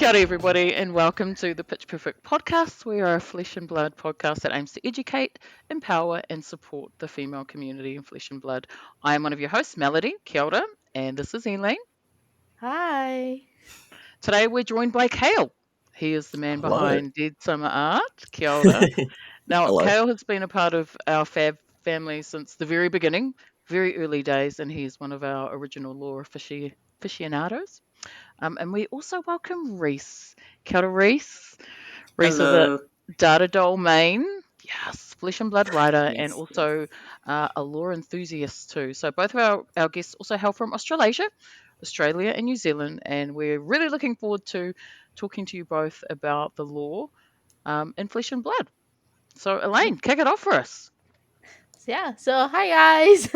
Kia ora, everybody, and welcome to the Pitch Perfect podcast. We are a flesh and blood podcast that aims to educate, empower, and support the female community in flesh and blood. I am one of your hosts, Melody. Kia ora, and this is Elaine. Hi. Today we're joined by Kale. He is the man Hello. behind Dead Summer Art. Kia ora. Now, Hello. Kale has been a part of our Fab family since the very beginning, very early days, and he's one of our original lore aficionados. And we also welcome Rhys. Kia ora, Rhys. Rhys is a Hello. data doll main, yes, flesh and blood writer, and Yes. also a lore enthusiast too. So both of our guests also hail from Australia and New Zealand, and we're really looking forward to talking to you both about the lore in flesh and blood. So Elaine, kick it off for us. So hi guys.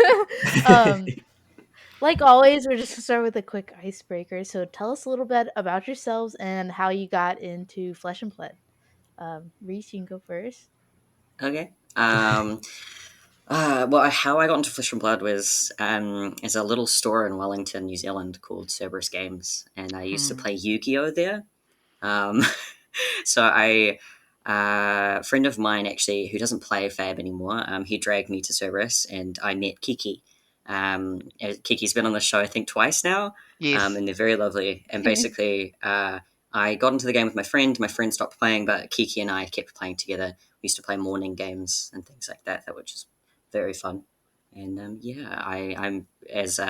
Like always, we're just gonna start with a quick icebreaker. So tell us a little bit about yourselves and how you got into Flesh and Blood. Rhys, you can go first. Okay. How I got into Flesh and Blood was as a little store in Wellington, New Zealand called Cerberus Games, and I used to play Yu-Gi-Oh there. Um, a friend of mine actually who doesn't play Fab anymore, he dragged me to Cerberus, and I met Kiki. Kiki's been on the show I think twice now, Yes. and they're very lovely. And basically, I got into the game with my friend. My friend stopped playing, but Kiki and I kept playing together. We used to play morning games and things like that, which is very fun. And I'm as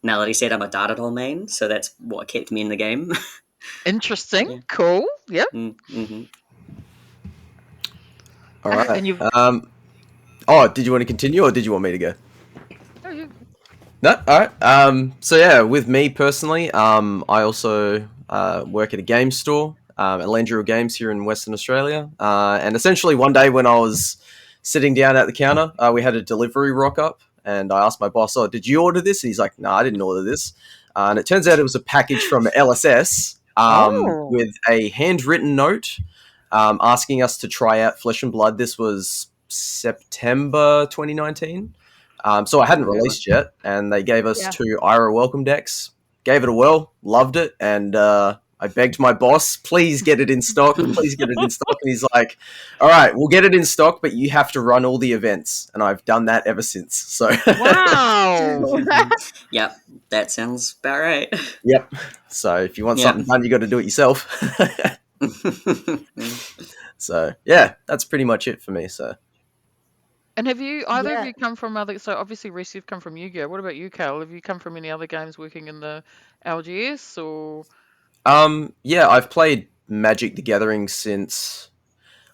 Melody said, I'm a data doll main, so that's what kept me in the game. Interesting. Yeah. Cool. Yep. Mm-hmm. All right. And you've Did you want to continue or did you want me to go? oh, you- No? All right. With me personally, I also work at a game store, Elaine Games here in Western Australia. And essentially one day when I was sitting down at the counter, we had a delivery rock up and I asked my boss, "Oh, did you order this?" And he's like, "No, I didn't order this." And it turns out it was a package from LSS with a handwritten note asking us to try out Flesh and Blood. This was September 2019. So I hadn't released yet, and they gave us 2 IRA welcome decks. Gave it a whirl, loved it, and I begged my boss, please get it in stock, please get it in stock. And he's like, all right, we'll get it in stock, but you have to run all the events. And I've done that ever since. So wow. Yep, that sounds about right. Yep. So if you want something done, you got to do it yourself. So yeah, that's pretty much it for me. So. And have you either of you come from other? So obviously, Reese, you've come from Yu-Gi-Oh. What about you, Kale? Have you come from any other games working in the LGS or? Yeah, I've played Magic the Gathering since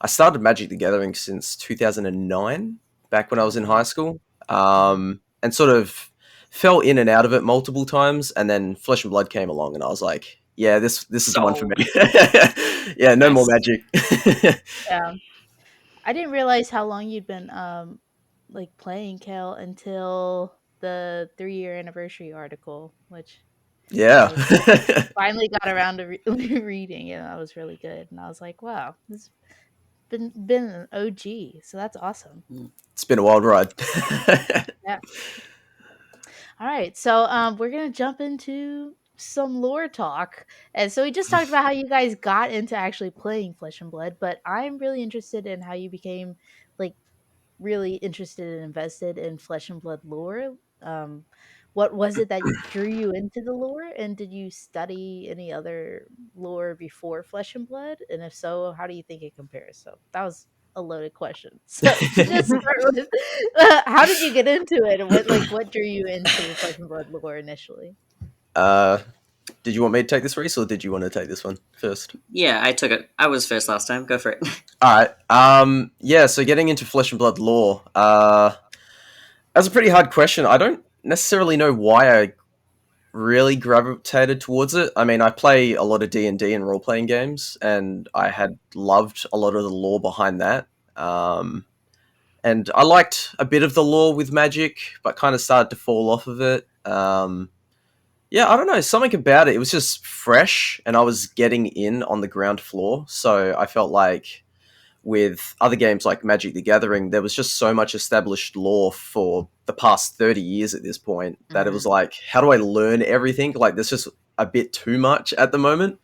I started Magic the Gathering since 2009, back when I was in high school, and sort of fell in and out of it multiple times, and then Flesh and Blood came along, and I was like, yeah, this is the one for me. Yeah, no more Magic. Yeah. I didn't realize how long you'd been like playing Kale until the 3-year anniversary article, which Yeah. I finally got around to reading, and that was really good. And I was like, wow, this has been an OG, so that's awesome. It's been a wild ride. Yeah. All right, so we're gonna jump into some lore talk. And so we just talked about how you guys got into actually playing Flesh and Blood, but I'm really interested in how you became like really interested and invested in Flesh and Blood lore. What was it that drew you into the lore, and did you study any other lore before Flesh and Blood? And if so, how do you think it compares? So that was a loaded question. So to just start with, how did you get into it, and what drew you into Flesh and Blood lore initially? Did you want me to take this, Reese, or did you want to take this one first? Yeah, I took it. I was first last time. Go for it. All right. Yeah, so getting into Flesh and Blood lore, that's a pretty hard question. I don't necessarily know why I really gravitated towards it. I mean, I play a lot of D&D and role-playing games, and I had loved a lot of the lore behind that. And I liked a bit of the lore with Magic, but kind of started to fall off of it. Yeah, I don't know, something about it. It was just fresh, and I was getting in on the ground floor, so I felt like with other games like Magic the Gathering, there was just so much established lore for the past 30 years at this point that it was like, how do I learn everything? Like, there's just a bit too much at the moment.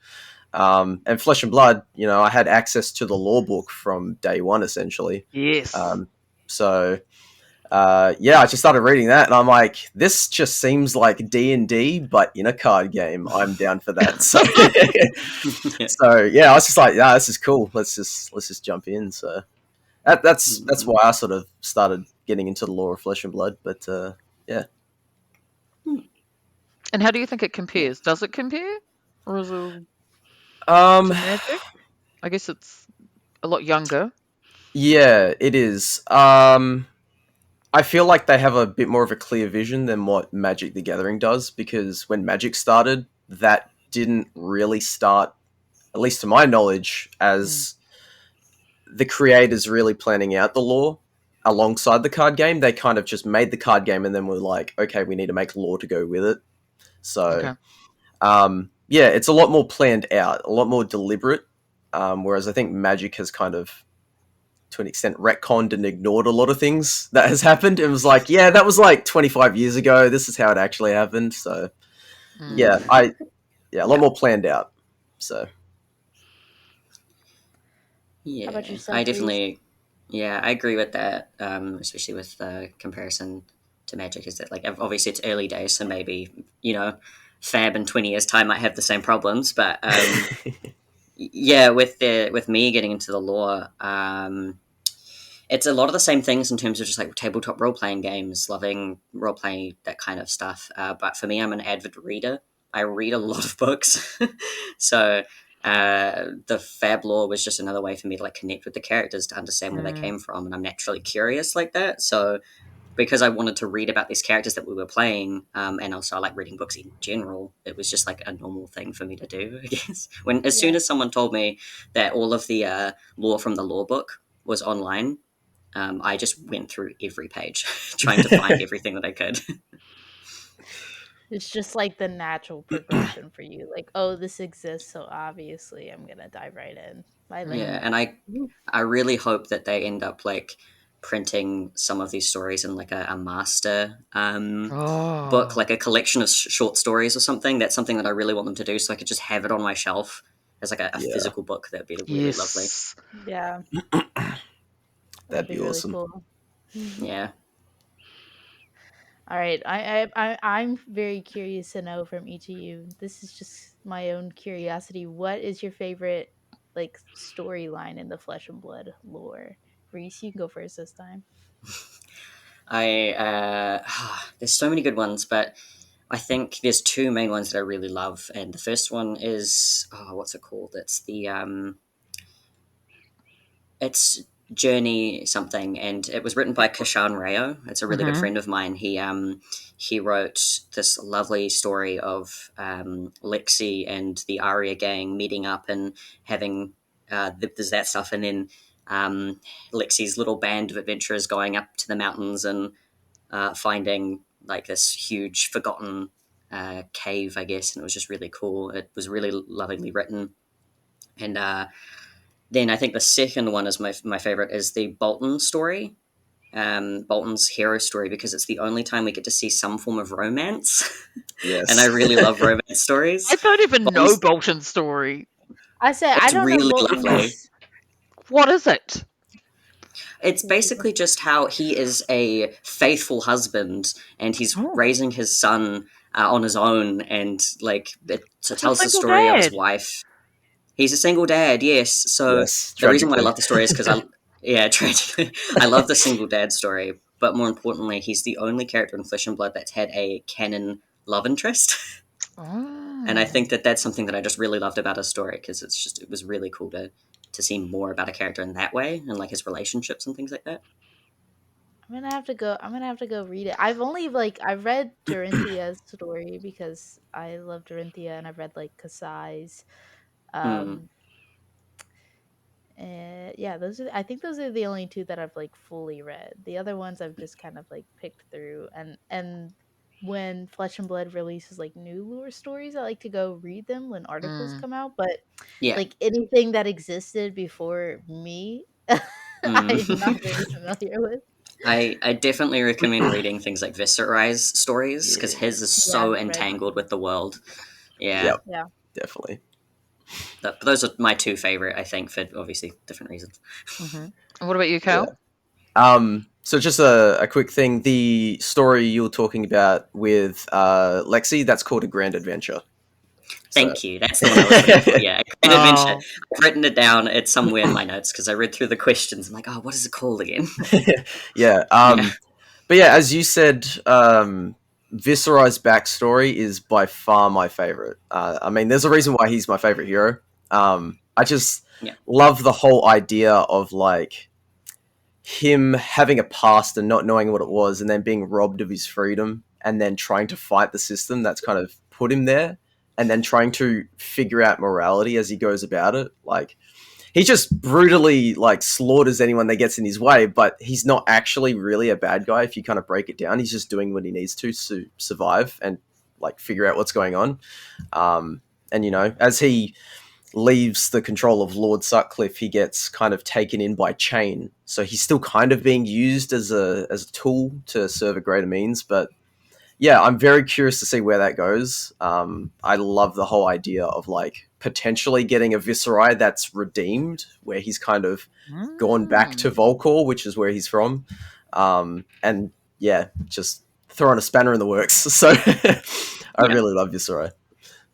And Flesh and Blood, I had access to the lore book from day one, essentially. Yes. So I just started reading that, and I'm like, this just seems like D&D, but in a card game. I'm down for that. So, I was just like, yeah, this is cool. Let's just jump in. So that's why I sort of started getting into the lore of Flesh and Blood. But yeah. And how do you think it compares? Does it compare? Or is it Um, to Magic? I guess it's a lot younger. yeah, it is. I feel like they have a bit more of a clear vision than what Magic the Gathering does, because when Magic started, that didn't really start, at least to my knowledge, Mm. as the creators really planning out the lore alongside the card game. They kind of just made the card game and then were like, okay, we need to make lore to go with it. So, Okay. it's a lot more planned out, a lot more deliberate. Whereas I think Magic has kind of, to an extent, retconned and ignored a lot of things that has happened. It was like, yeah, that was like 25 years ago. This is how it actually happened. So, Mm. a lot more planned out. So, How about Yeah, I yourself, Reese? definitely, yeah, I agree with that. Especially with the comparison to Magic, is that like obviously it's early days, so maybe Fab in 20 years' time might have the same problems, but yeah, with me getting into the lore, it's a lot of the same things in terms of just like tabletop role playing games, loving role playing, that kind of stuff. But for me, I'm an avid reader. I read a lot of books, so the Fab lore was just another way for me to like connect with the characters, to understand where they Mm. came from, and I'm naturally curious like that. So because I wanted to read about these characters that we were playing, and also I like reading books in general, it was just like a normal thing for me to do, I guess. As soon Yeah. as someone told me that all of the lore from the lore book was online, I just went through every page trying to find everything that I could. It's just like the natural progression for you. Like, oh, this exists, so obviously I'm gonna dive right in. I like Yeah, that. and I really hope that they end up like printing some of these stories in like a master book, Oh. like a collection of short stories or something. That's something that I really want them to do, so I could just have it on my shelf as like a yeah, physical book. That'd be really lovely. Yes. Yeah, that'd that'd be be really awesome. cool. Yeah. All right, I'm very curious to know from each of you. This is just my own curiosity. What is your favorite like storyline in the Flesh and Blood lore? Reese, you can go first this time. I there's so many good ones, but I think there's two main ones that I really love, and the first one is, what's it called? It's Journey something, and it was written by Kashan Rayo. It's a really good Mm-hmm. friend of mine. He wrote this lovely story of Lexi and the Aria gang meeting up and having there's that stuff, and then Lexi's little band of adventurers going up to the mountains and finding like this huge forgotten cave, I guess, and it was just really cool. It was really lovingly written, and then I think the second one is my favorite is the Bolton story, Bolton's hero story, because it's the only time we get to see some form of romance, and I Yes. really love romance stories. I don't even know Bolton's Bolton's story. I say I it's don't know really lovely. Bolton's. What is it? It's basically just how he is a faithful husband and he's Oh, raising his son on his own, and like it it's a tells the single story of his dad. wife. He's a single dad, yes. So Yes, the reason why I tragically. love the story is because yeah, tragically, I love the single dad story. But more importantly, he's the only character in Flesh and Blood that's had a canon love interest, and I Oh. think that that's something that I just really loved about his story, because it was really cool to see more about a character in that way, and like his relationships and things like that. I'm gonna have to go. I'm gonna have to go read it. I've only I've read Dorinthia's story because I love Dorinthia, and I've read like Kasai's. Mm, Um, and yeah, those are. I think those are the only two that I've like fully read. The other ones I've just kind of like picked through, and when Flesh and Blood releases like new lore stories, I like to go read them when articles Mm. come out. But yeah. like anything that existed before me, Mm. I'm not very familiar with. I definitely recommend reading things like Visceral's stories, because his is Yes. Yeah, so I've read. entangled with the world. Yeah. Yep, Yeah. definitely. But those are my two favorite, I think, for obviously different reasons. Mm-hmm. And what about you, Yeah. Cal? So just a quick thing. The story you were talking about with Lexi, that's called A Grand Adventure. So. Thank you. That's the one I was looking for. Yeah, Grand Adventure. Oh, I've written it down. It's somewhere in my notes because I read through the questions. I'm like, oh, what is it called again? Yeah. Yeah. But yeah, as you said, Visceral's backstory is by far my favorite. I mean, there's a reason why he's my favorite hero. I just Yeah. love the whole idea of like him having a past and not knowing what it was, and then being robbed of his freedom, and then trying to fight the system that's kind of put him there, and then trying to figure out morality as he goes about it. Like, he just brutally like slaughters anyone that gets in his way, but he's not actually really a bad guy if you kind of break it down. He's just doing what he needs to survive and like figure out what's going on. And you know, as he leaves the control of Lord Sutcliffe, he gets kind of taken in by Chain. So he's still kind of being used as a tool to serve a greater means. But yeah, I'm very curious to see where that goes. I love the whole idea of like potentially getting a Visceral that's redeemed, where he's kind of gone back to Volcor, which is where he's from. And yeah, just throwing a spanner in the works. So I really love Visceral.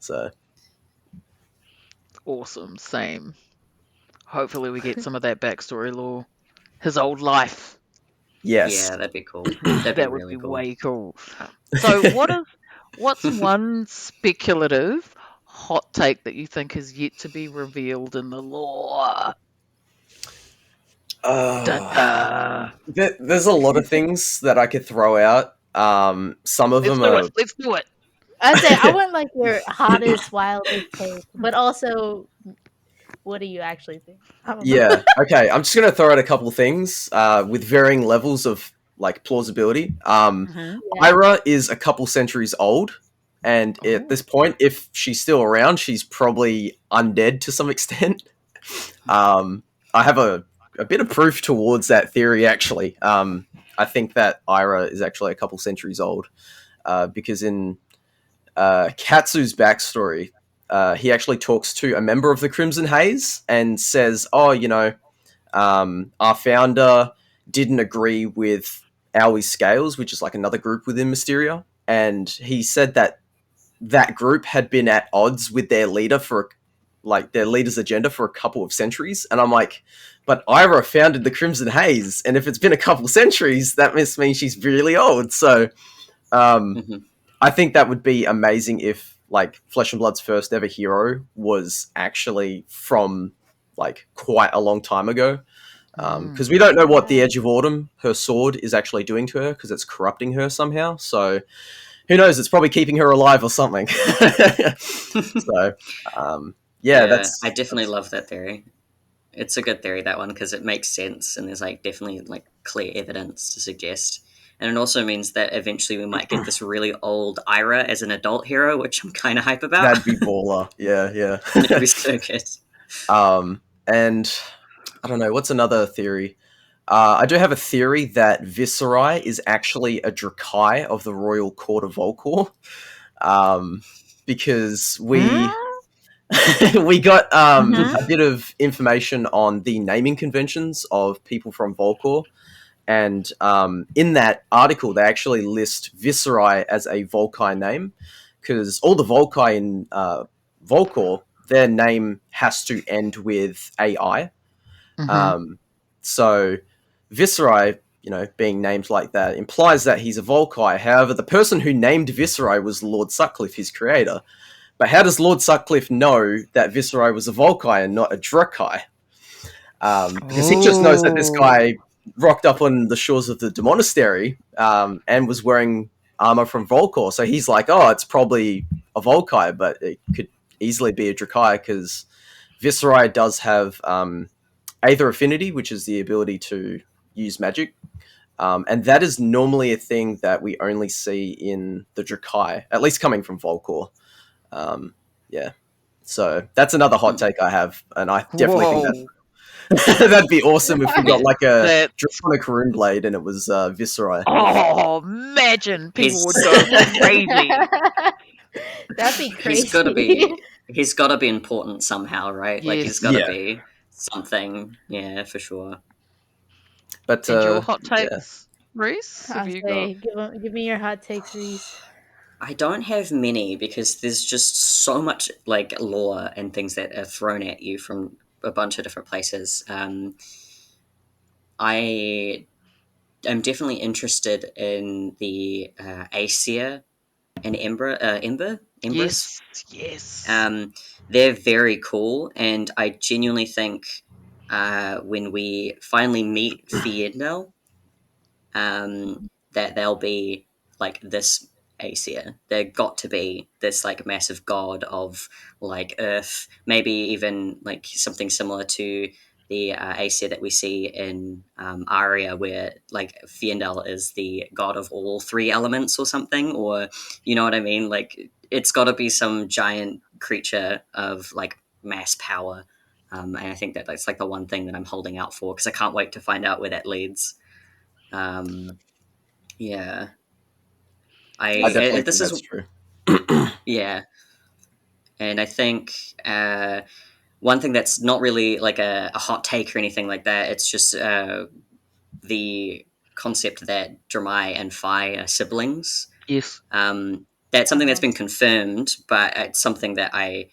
So awesome. Same. Hopefully, we get some of that backstory lore. His old life. yes. Yeah, that'd be cool. That'd That be would really be cool. way cool. So, what's one speculative hot take that you think is yet to be revealed in the lore? There's a lot of things that I could throw out. Some of them are. Let's do it. I'd say I want like your hottest, wildest take, but also, what do you actually think? I don't know. Yeah. Okay. I'm just gonna throw out a couple of things with varying levels of like plausibility. Mhm. Yeah. Ira is a couple centuries old, and at this point, if she's still around, she's probably undead to some extent. I have a bit of proof towards that theory, actually. I think that Ira is actually a couple centuries old because in Katsu's backstory, he actually talks to a member of the Crimson Haze and says, "Oh, you know, our founder didn't agree with Aoi's Scales, which is like another group within Mysteria, and he said that that group had been at odds with their leader for like their leader's agenda for a couple of centuries." And I'm like, but Ira founded the Crimson Haze, and if it's been a couple of centuries, that must mean she's really old. So I think that would be amazing if like Flesh and Blood's first ever hero was actually from like quite a long time ago. Because we don't know what the Edge of Autumn, her sword, is actually doing to her, because it's corrupting her somehow. So who knows? It's probably keeping her alive or something. So that's. I definitely love that theory. It's a good theory, that one, because it makes sense, and there's like definitely like clear evidence to suggest. And it also means that eventually we might get this really old Ira as an adult hero, which I'm kind of hype about. That'd be baller. Yeah. That'd be so good. And I don't know, what's another theory? I do have a theory that Visceral is actually a Drakai of the Royal Court of Volcor. Because we we got a bit of information on the naming conventions of people from Volcor. And in that article, they actually list Visceral as a Volkai name, because all the Volkai in Volcor, their name has to end with AI. So Visceral, you know, being named like that implies that he's a Volkai. However, the person who named Visceral was Lord Sutcliffe, his creator. But how does Lord Sutcliffe know that Visceral was a Volkai and not a Drakai? Because he just knows that this guy rocked up on the shores of the Demonastery and was wearing armor from Volcor. So he's like, oh, it's probably a Volkai, but it could easily be a Drakai, because Visceral does have Aether Affinity, which is the ability to use magic. And that is normally a thing that we only see in the Drakai, at least coming from Volcor. So that's another hot take I have, and I definitely think that that'd be awesome if we got like a Draconic Rune Blade and it was Visceral. Oh, imagine people would go crazy. That'd be crazy. He's got to be He's got to be important somehow, right? Like he's got Yes. to Yeah, be something. Yeah, for sure. but And your hot yeah. takes, Reese? Have I you got? say, give me your hot takes, Reese. I don't have many because there's just so much like lore and things that are thrown at you from a bunch of different places. I am definitely interested in the Aesir and Embers. Yes. Yes. Um, they're very cool, and I genuinely think when we finally meet Fiendel, that they'll be like this Aesir. They're got to be this like massive god of like Earth, maybe even like something similar to the Aesir that we see in Aria, where like Fiendel is the god of all three elements or something, or you know what I mean? Like it's got to be some giant creature of like mass power. And I think that that's like the one thing that I'm holding out for because I can't wait to find out where that leads. Um, yeah, I Yeah. definitely this think is that's true. yeah, and I think one thing that's not really like a hot take or anything like that. It's just the concept that Dramai and Phi are siblings. Yes. That's something that's Uh-huh. been confirmed, but it's something that I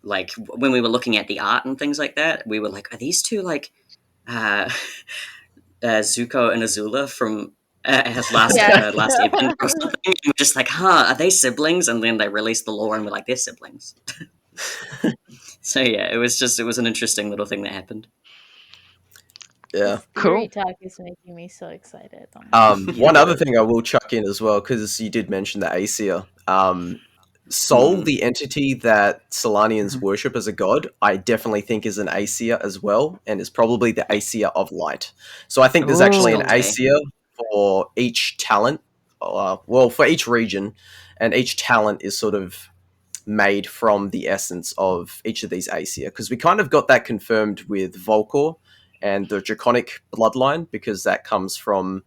like when we were looking at the art and things like that. We were like, are these two like uh, Zuko and Azula from Yeah. last Airbender or something. And we're just like, huh, are they siblings? And then they released the lore, and we're like, they're siblings. So yeah, it was an interesting little thing that happened. Yeah. This theory Cool. talk is making me so excited. Oh my god. One Yeah. other thing I will chuck in as well, because you did mention the Aesir. Sol, Hmm. the entity that Solanians Mhm. worship as a god, I definitely think is an Aesir as well, and is probably the Yeah. Aesir of light. So I think there's It's actually an got to Oh. be. Aesir for each talent, well, for each region, and each talent is sort of made from the essence of each of these Aesir, because we kind of got that confirmed with Volcor and the Draconic bloodline, because that comes from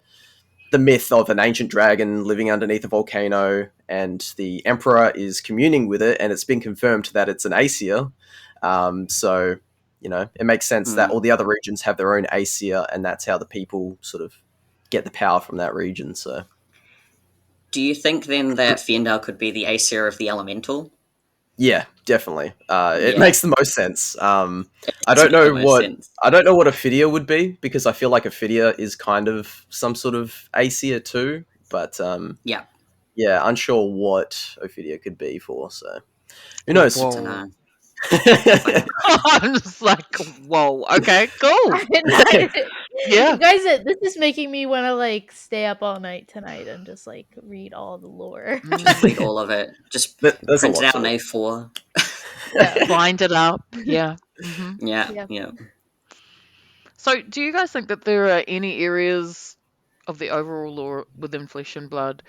the myth of an ancient dragon living underneath a volcano, and the emperor is communing with it, and it's been confirmed that it's an Aesir. So, it makes sense that Hmm. all the other regions have their own Aesir, and that's how the people sort of get the power from that region. So, Do you think then that Fiendal could be the Aesir of the Elemental? yeah, definitely, it Yeah, makes the most sense. it I does don't make the know most what sense. I don't know what Ophidia would be, because I feel like Ophidia is kind of some sort of Aesir too, but Yeah, yeah, unsure what Ophidia could be for. So who Oh, knows? I don't whoa. know. Have fun. I'm just like, whoa. Okay. Cool. You Yeah. guys, this is making me want to like stay up all night tonight and just like read all the lore. Just read Mm. all of it. Just There's a print it lot out to in it. A4. Yeah. Bind it up. Yeah. Yeah, Yeah. yeah. So, do you guys think that there are any areas of the overall lore within Flesh and Blood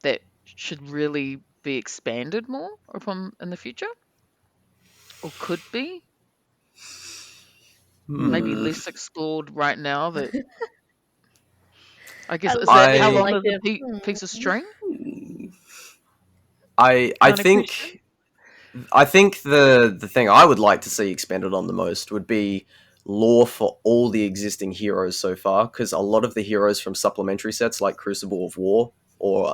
that should really be expanded more upon in the future, or could be maybe Hmm. Hmm. less explored right now? That I guess is that how Alistair's I long like is a piece of hmm. string I kind of question? think the thing I would like to see expanded on the most would be lore for all the existing heroes so far, because a lot of the heroes from supplementary sets like Crucible of War or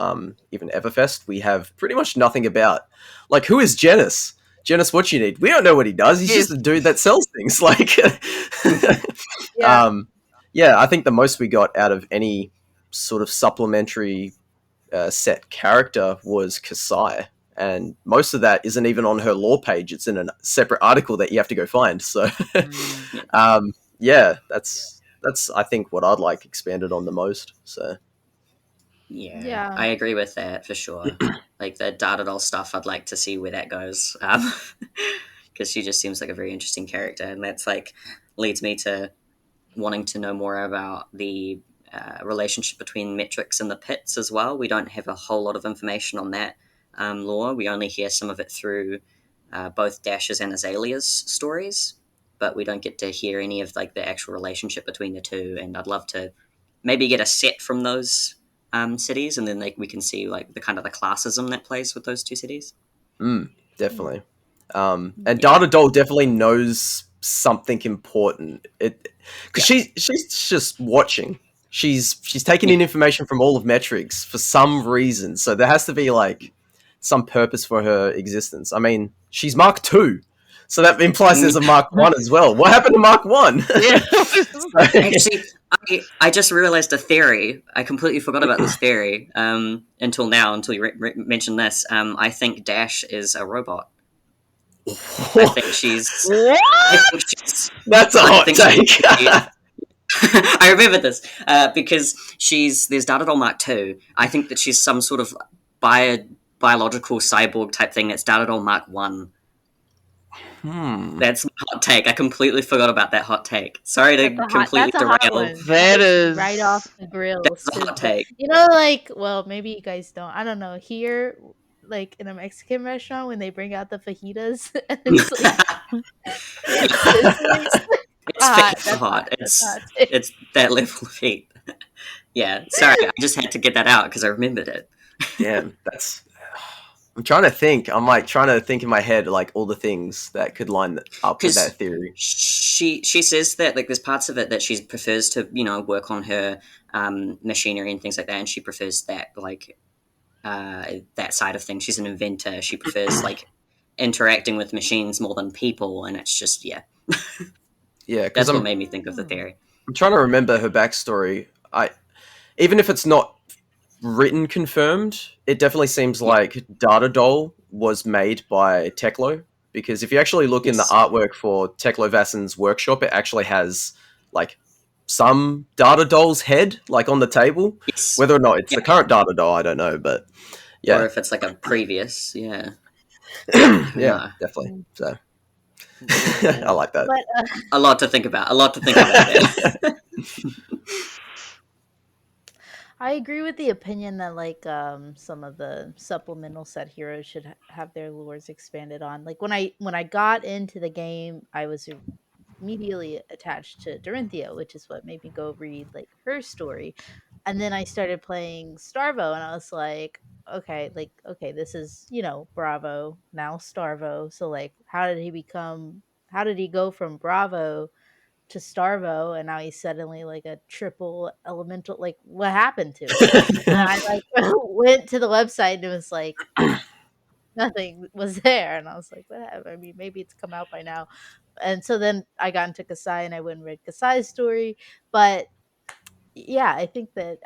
even Everfest, we have pretty much nothing about. Like, who is Genis? Genis, what you need? We don't know what he does. He's Yes. just a dude that sells things. Like, Yeah. um, yeah, I think the most we got out of any sort of supplementary set character was Kasai, and most of that isn't even on her lore page. It's in a separate article that you have to go find. So, Mm. Yeah. yeah, that's I think what I'd like expanded on the most. So, Yeah, Yeah. I agree with that for sure. Like the Data Doll stuff, I'd like to see where that goes. Because she just seems like a very interesting character, and that's like leads me to wanting to know more about the relationship between Metrix and the Pits as well. We don't have a whole lot of information on that lore. We only hear some of it through both Dash's and Azalea's stories, but we don't get to hear any of like the actual relationship between the two. And I'd love to maybe get a set from those cities, and then like we can see like the kind of the classism that plays with those two cities. mm, definitely. And Dada Doll definitely knows something important. Because she's just watching. She's taking in information from all of Metrix for some reason. So there has to be like some purpose for her existence. I mean, she's Mark II. So that implies there's a Mark 1 as well. What happened to Mark 1? Yeah. Actually, I just realized a theory. I completely forgot about this theory until now, until you mentioned this. I think Dash is a robot. I think she's. What? I think she's. That's a I hot think take. I remember this because there's Dada Doll Mark II. I think that she's some sort of biological cyborg type thing. That's Dada Doll Mark 1. That's my hot take. I completely forgot about that hot take. Sorry to completely That's a hot derail. one. That is right off the grills. That's a hot take. You know, like, well, maybe you guys don't. I don't know. Here, like in a Mexican restaurant, when they bring out the fajitas, and it's like sizzling. It's hot. so hot. That's hot. It's that level of heat. Yeah, sorry. I just had to get that out because I remembered it. Damn, that's. I'm trying to think. I'm like trying to think in my head like all the things that could line up with that theory. She says that like there's parts of it that she prefers to work on her machinery and things like that, and she prefers that like that side of things. She's an inventor. She prefers like interacting with machines more than people, and it's just Yeah, that's what made me think of the theory. I'm trying to remember her backstory. Even if it's not written confirmed, it definitely seems like Dada Doll was made by Teklo, because if you actually look in the artwork for Teklo Vassen's workshop, it actually has like some Dada Doll's head like on the table. Whether or not it's the current Dada Doll, I don't know, but yeah, or if it's like a previous, yeah, definitely. So Yeah. I like that. But, a lot to think about. Yeah. I agree with the opinion that like some of the supplemental set heroes should have their lores expanded on. Like when I got into the game, I was immediately attached to Dorinthia, which is what made me go read like her story. And then I started playing Starvo, and I was like, okay, this is Bravo, now Starvo. So like, how did he go from Bravo to Starvo, and now he's suddenly like a triple elemental? Like, what happened to him? And I like went to the website, and it was like nothing was there, and I was like, whatever. I mean, maybe it's come out by now. And so then I got into Kasai, and I went and read Kasai's story. But yeah, I think that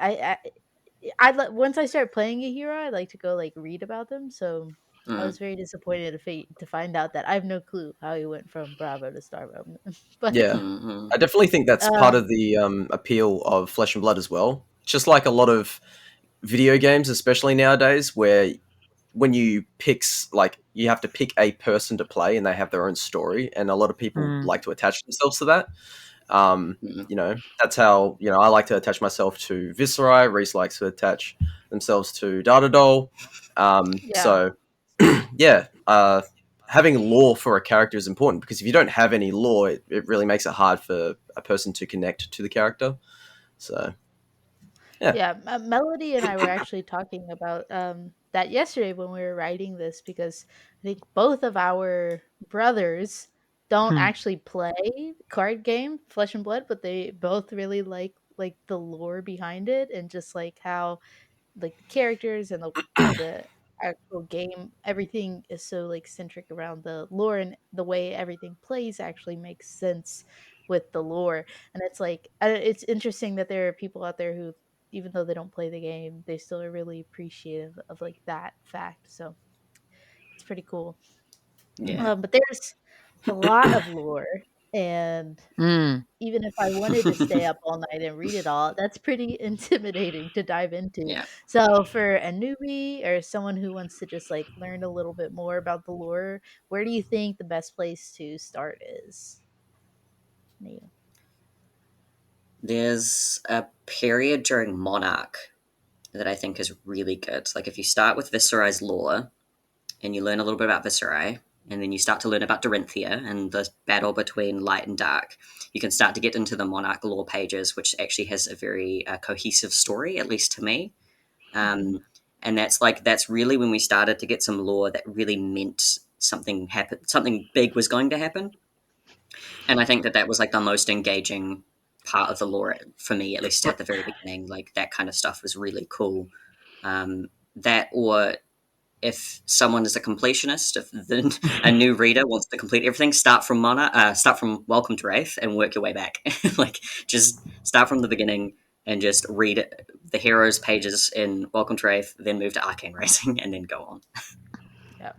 once I start playing a hero, I like to go like read about them. So I was very disappointed to find out that I have no clue how he went from Bravo to Starvo. But Yeah, I definitely think that's part of the appeal of Flesh and Blood as well. Just like a lot of video games, especially nowadays, where when you like you have to pick a person to play and they have their own story, and a lot of people like to attach themselves to that. That's how I like to attach myself to Visceral. Rhys likes to attach themselves to Dada Doll. So having lore for a character is important, because if you don't have any lore, it really makes it hard for a person to connect to the character. So Melody and I were actually talking about that yesterday when we were writing this, because I think both of our brothers don't actually play card game Flesh and Blood, but they both really like the lore behind it, and just like how like the characters and the actual game, everything is so like centric around the lore, and the way everything plays actually makes sense with the lore. And it's like it's interesting that there are people out there who, even though they don't play the game, they still are really appreciative of like that fact. So it's pretty cool. But there's a lot of lore, and even if I wanted to stay up all night and read it all, that's pretty intimidating to dive into. Yeah. So for a newbie or someone who wants to just like learn a little bit more about the lore, where do you think the best place to start is? Neil. There's a period during Monarch that I think is really good. Like if you start with Viscerai's lore and you learn a little bit about Viscerai, and then you start to learn about Dorinthia and the battle between light and dark, you can start to get into the Monarch lore pages, which actually has a very cohesive story, at least to me. And that's really when we started to get some lore that really meant something big was going to happen. And I think that was like the most engaging part of the lore for me, at least at the very beginning. Like that kind of stuff was really cool. That, or if someone is a completionist, if a new reader wants to complete everything, start from Welcome to Wraith and work your way back. Like just start from the beginning and just read the heroes pages in Welcome to Wraith, then move to Arcane Racing, and then go on. Yeah.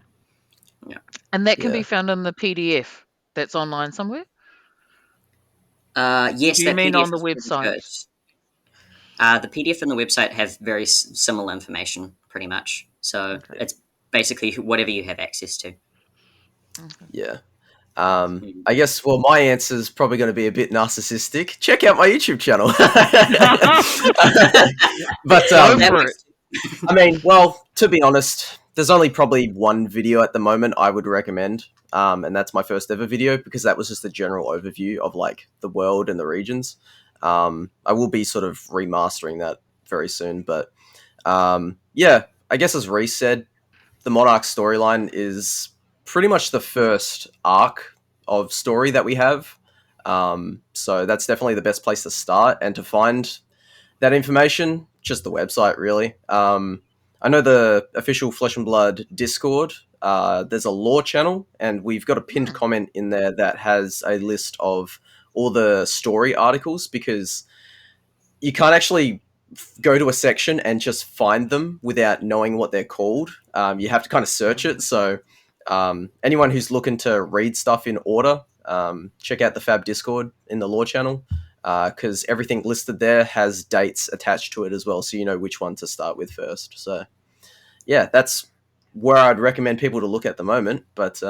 Yeah. And that can Yeah. be found in the PDF that's online somewhere? Yes, Do you that mean PDF on the is really good. website? The PDF and the website have very similar information, pretty much. So Okay. it's basically whatever you have access to. Okay. Yeah. I guess, well, my answer is probably going to be a bit narcissistic. Check out my YouTube channel. But, Go for it. I mean, well, to be honest, there's only probably one video at the moment I would recommend. And that's my first ever video because that was just a general overview of like the world and the regions. I will be sort of remastering that very soon. But yeah, I guess as Rhys said, the Monarch storyline is pretty much the first arc of story that we have. So that's definitely the best place to start and to find that information. Just the website, really. I know the official Flesh and Blood Discord. There's a lore channel, and we've got a pinned comment in there that has a list of all the story articles because you can't actually go to a section and just find them without knowing what they're called. You have to kind of search it. So anyone who's looking to read stuff in order, check out the Fab Discord in the lore channel because everything listed there has dates attached to it as well, so you know which one to start with first. So yeah, that's where I'd recommend people to look at the moment. But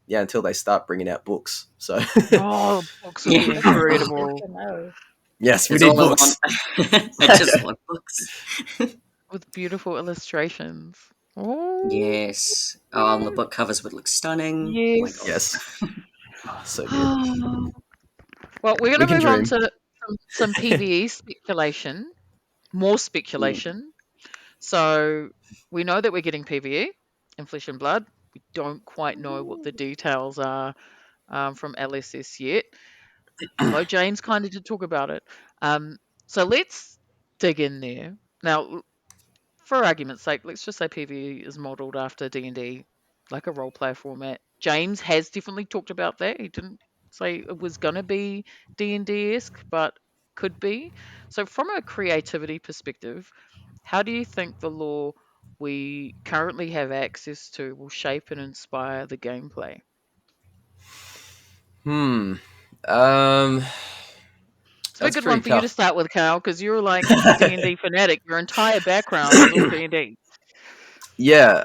yeah, until they start bringing out books. So Oh, books would be Yeah. incredible. Good to know. yes, we It's need all I books. want. I just want books. With beautiful illustrations. Oh, Yes. Oh, and the book covers would look stunning. Oh my yes. god. Yes. So good. Well, we're We going to can move on dream. to some PvE speculation, more speculation. So we know that we're getting PvE in Flesh and Blood. We don't quite know what the details are from LSS yet, although James kind of did talk about it. So let's dig in there. Now, for argument's sake, let's just say PvE is modelled after D&D, like a role player format. James has definitely talked about that. He didn't say it was going to be D&D-esque, but could be. So from a creativity perspective, how do you think the lore we currently have access to will shape and inspire the gameplay? Um, It's a that's good one pretty for you to tough. start with, Carl, because you're like a D&D fanatic. Your entire background is all D&D. Yeah.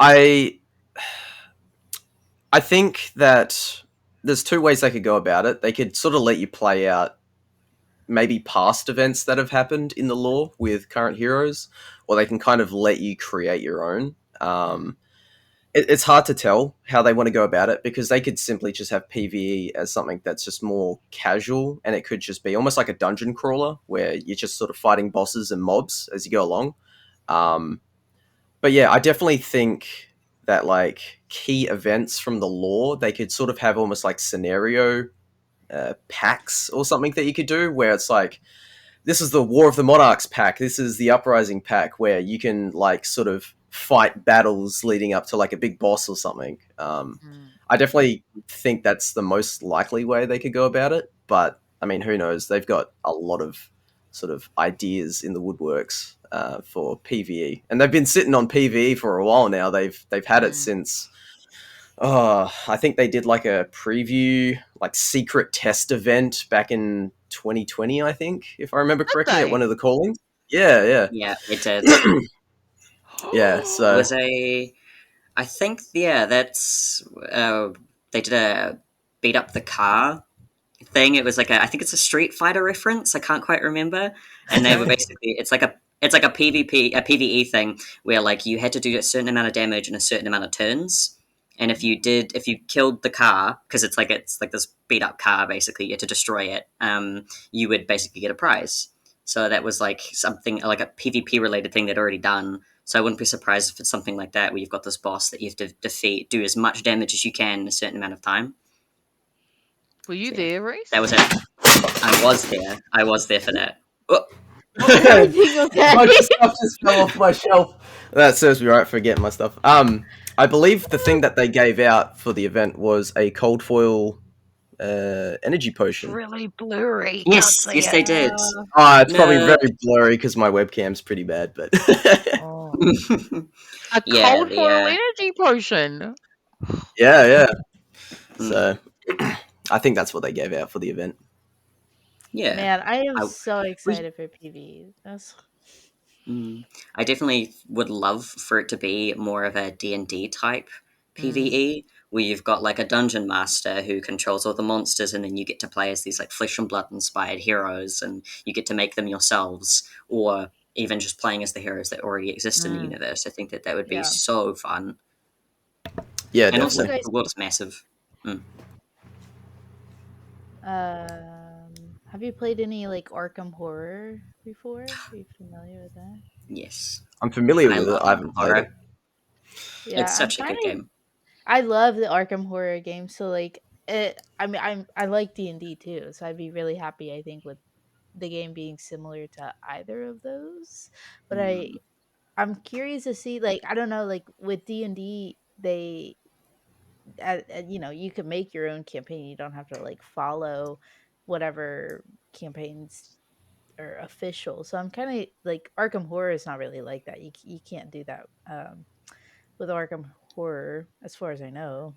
I I think that there's two ways they could go about it. They could sort of let you play out maybe past events that have happened in the lore with current heroes, or they can kind of let you create your own. Mm, It's hard to tell how they want to go about it because they could simply just have PvE as something that's just more casual, and it could just be almost like a dungeon crawler where you're just sort of fighting bosses and mobs as you go along. Um, but yeah, I definitely think that like key events from the lore they could sort of have almost like scenario packs or something that you could do where it's like this is the War of the Monarchs pack, this is the Uprising pack, where you can like sort of fight battles leading up to like a big boss or something. mm, I definitely think that's the most likely way they could go about it, but I mean, who knows? They've got a lot of sort of ideas in the woodworks for PVE, and they've been sitting on PVE for a while now. They've had it mm. since. Oh, I think they did like a preview, like secret test event back in 2020, I think, if I remember Did correctly, at one they? of the callings. Yeah, Yeah, it did. yeah. Yeah, It so was I think, yeah, that's they did a beat up the car thing. It was like I think it's a Street Fighter reference. I can't quite remember. And they were Okay. basically it's like a PvE thing where like you had to do a certain amount of damage in a certain amount of turns. And if you killed the car, because it's like this beat up car basically, you had to destroy it. You would basically get a prize. So that was like something like a PvP related thing they'd already done. So I wouldn't be surprised if it's something like that, where you've got this boss that you have to defeat, do as much damage as you can in a certain amount of time. Were you So, yeah, there, Reese? that was it. I was there. I was there for that. Oh, Is everything A okay? bunch of stuff just fell off my shelf. That serves me right for getting my stuff. I believe the thing that they gave out for the event was a cold foil energy It's potion. really blurry. Can't yes, see yes, it. they did. It's probably No. very blurry because my webcam's pretty bad, but Oh. A Yeah, cold foil energy potion. yeah. Mm. So I think that's what they gave out for the event. Yeah. Man, I am I- so excited for PvE. I definitely would love for it to be more of a D&D type PvE, where you've got like a dungeon master who controls all the monsters, and then you get to play as these like flesh and blood inspired heroes, and you get to make them yourselves, or even just playing as the heroes that already exist in the universe. I think that would be Yeah. so fun. Yeah, And also, definitely. the world is massive. Have you played any like Arkham Horror before? Are you familiar with that? Yes. I'm familiar I with it. love I Arkham haven't played it. Horror. It's Yeah, I'm such a kind good of. game. I love the Arkham Horror game, so like, I mean, I like D&D too, so I'd be really happy. I think with the game being similar to either of those, but Mm, I'm curious to see like I don't know like with D&D they you can make your own campaign. You don't have to like follow whatever campaigns are official. So I'm kind of like Arkham Horror is not really like that. You can't do that with Arkham Horror, as far as I know.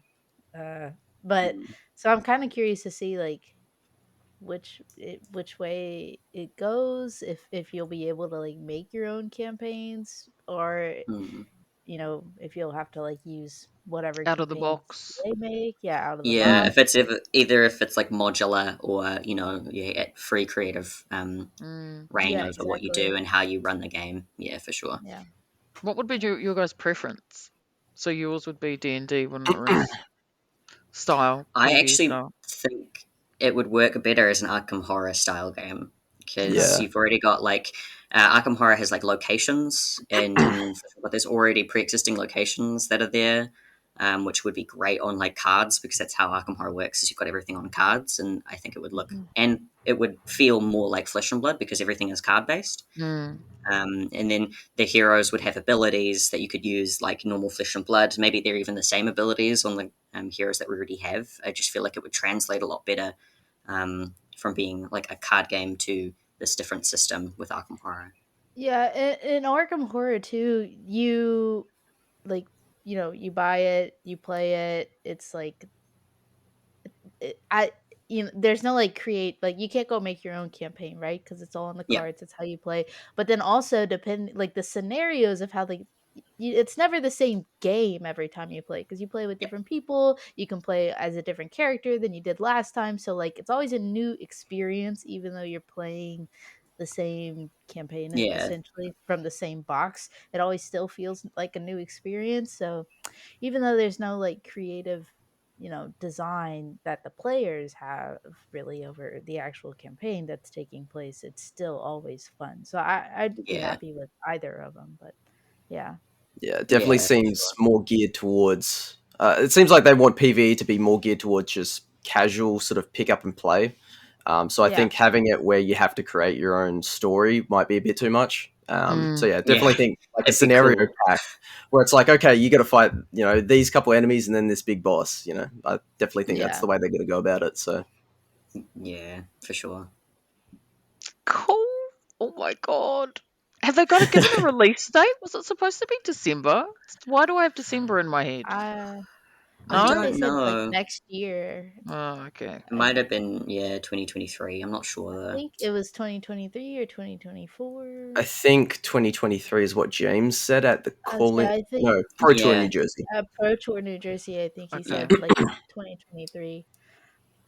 Uh, but mm, so I'm kind of curious to see like which way it goes. If you'll be able to like make your own campaigns, or mm. if you'll have to like use whatever Out of the campaigns box. they make, yeah, out of the Yeah, box. if it's either if it's like modular, or you get free creative Mm. reign Yeah, over what you exactly. do and how you run the game. Yeah, for sure. Yeah. What would be your guys' preference? So yours would be D&D, wouldn't it, Reese? Style, I PvE actually style. think it would work better as an Arkham Horror style game, because Yeah. you've already got like Arkham Horror has like locations, but there's already pre-existing locations that are there, which would be great on like cards, because that's how Arkham Horror works. Is you've got everything on cards, and I think it would look Mhm. and it would feel more like Flesh and Blood because everything is card based. Mm. And then the heroes would have abilities that you could use like normal Flesh and Blood. Maybe they're even the same abilities on the heroes that we already have. I just feel like it would translate a lot better from being like a card game to this different system with Arkham Horror. Yeah, in Arkham Horror too, you like you buy it, you play it. It's like I there's no like create like you can't go make your own campaign, right? Because it's all on the Yeah, cards. It's how you play. But then also depend like the scenarios of how it's never the same game every time you play, because you play with yeah, different people. You can play as a different character than you did last time. So like it's always a new experience, even though you're playing the same campaign yeah, essentially from the same box. It always still feels like a new experience. So even though there's no like creative design that the players have really over the actual campaign that's taking place, it's still always fun. So I'd be yeah, happy with either of them, but yeah. Yeah, it definitely yeah, for seems sure. more geared towards. It seems like they want PvE to be more geared towards just casual sort of pick up and play. So I Yeah. think having it where you have to create your own story might be a bit too much. So Mm. yeah, Yeah, definitely think like a it'd be scenario cool. pack where it's like, okay, you got to fight, these couple enemies and then this big boss. I definitely think that's Yeah. the way they're going to go about it. So Yeah, for sure. Cool. Oh my god. Have they got to give it a release date? Was it supposed to be December? Why do I have December in my head? I I I think No? they don't said like know. next year. Oh, okay. It might have been 2023. I'm not sure I though. think it was 2023 or 2024. I think 2023 is what James said at the Yeah, calling. I think No, Pro Tour Yeah, New Jersey. Pro Tour New Jersey, I think he Okay. said like 2023.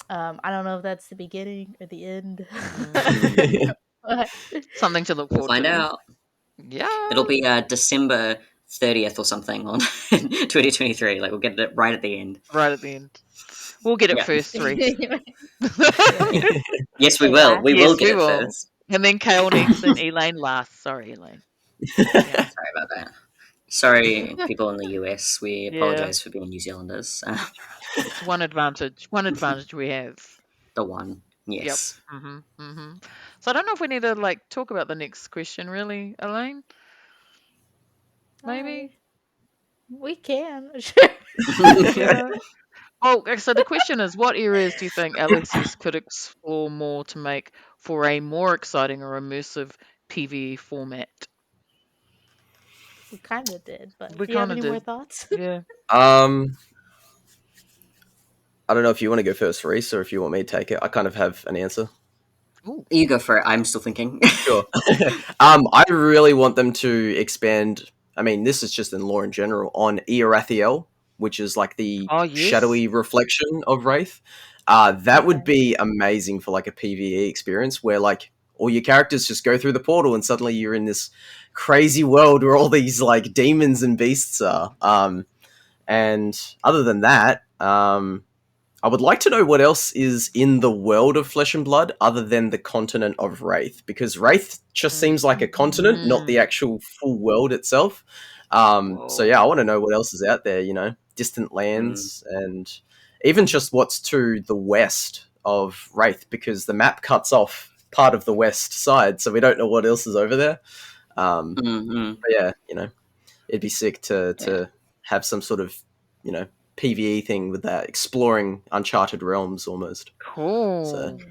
I don't know if that's the beginning or the end. Mm. But Something to look we'll forward find to. out. Yeah. It'll be December 30th or something on 2023. Like we'll get it right at the end. Right at the end. We'll get it Yeah. first, Reese. Yeah, Yes, we the will. last. We will Yes, get we it will. first. And then Kale next and Elaine last. Sorry, Elaine. Yeah. Sorry about that. Sorry, people in the US. We Yeah, apologize for being New Zealanders. it's one advantage. One advantage we have. The one. Yep. Yes. So I don't know if we need to like talk about the next question, really, Elaine. Maybe. We can. Sure. Yeah. Oh, so the question is, what areas do you think Alexis could explore more to make for a more exciting or immersive PvE format? We kind of did, but We do you have kind of any more did. thoughts? Yeah. Um, I don't know if you want to go first, Reese, or if you want me to take it. I kind of have an answer. Ooh. You go for it. I'm still thinking. Sure. I really want them to expand. I mean, this is just in lore in general on Eorathiel, which is like the Oh, yes. shadowy reflection of Wraith. That would Okay. be amazing for like a PvE experience where like all your characters just go through the portal and suddenly you're in this crazy world where all these like demons and beasts are. And other than that, I would like to know what else is in the world of Flesh and Blood other than the continent of Wraith, because Wraith just seems like a continent, not the Mm. actual full world itself. So Whoa. yeah, I want to know what else is out there, you know, distant Mm, lands, and even just what's to the west of Wraith, because the map cuts off part of the west side, so we don't know what else is over there. mm. But yeah, you know, it'd be sick to Yeah. have some sort of, you know, PVE thing with that, exploring uncharted realms almost. So Cool. Yeah.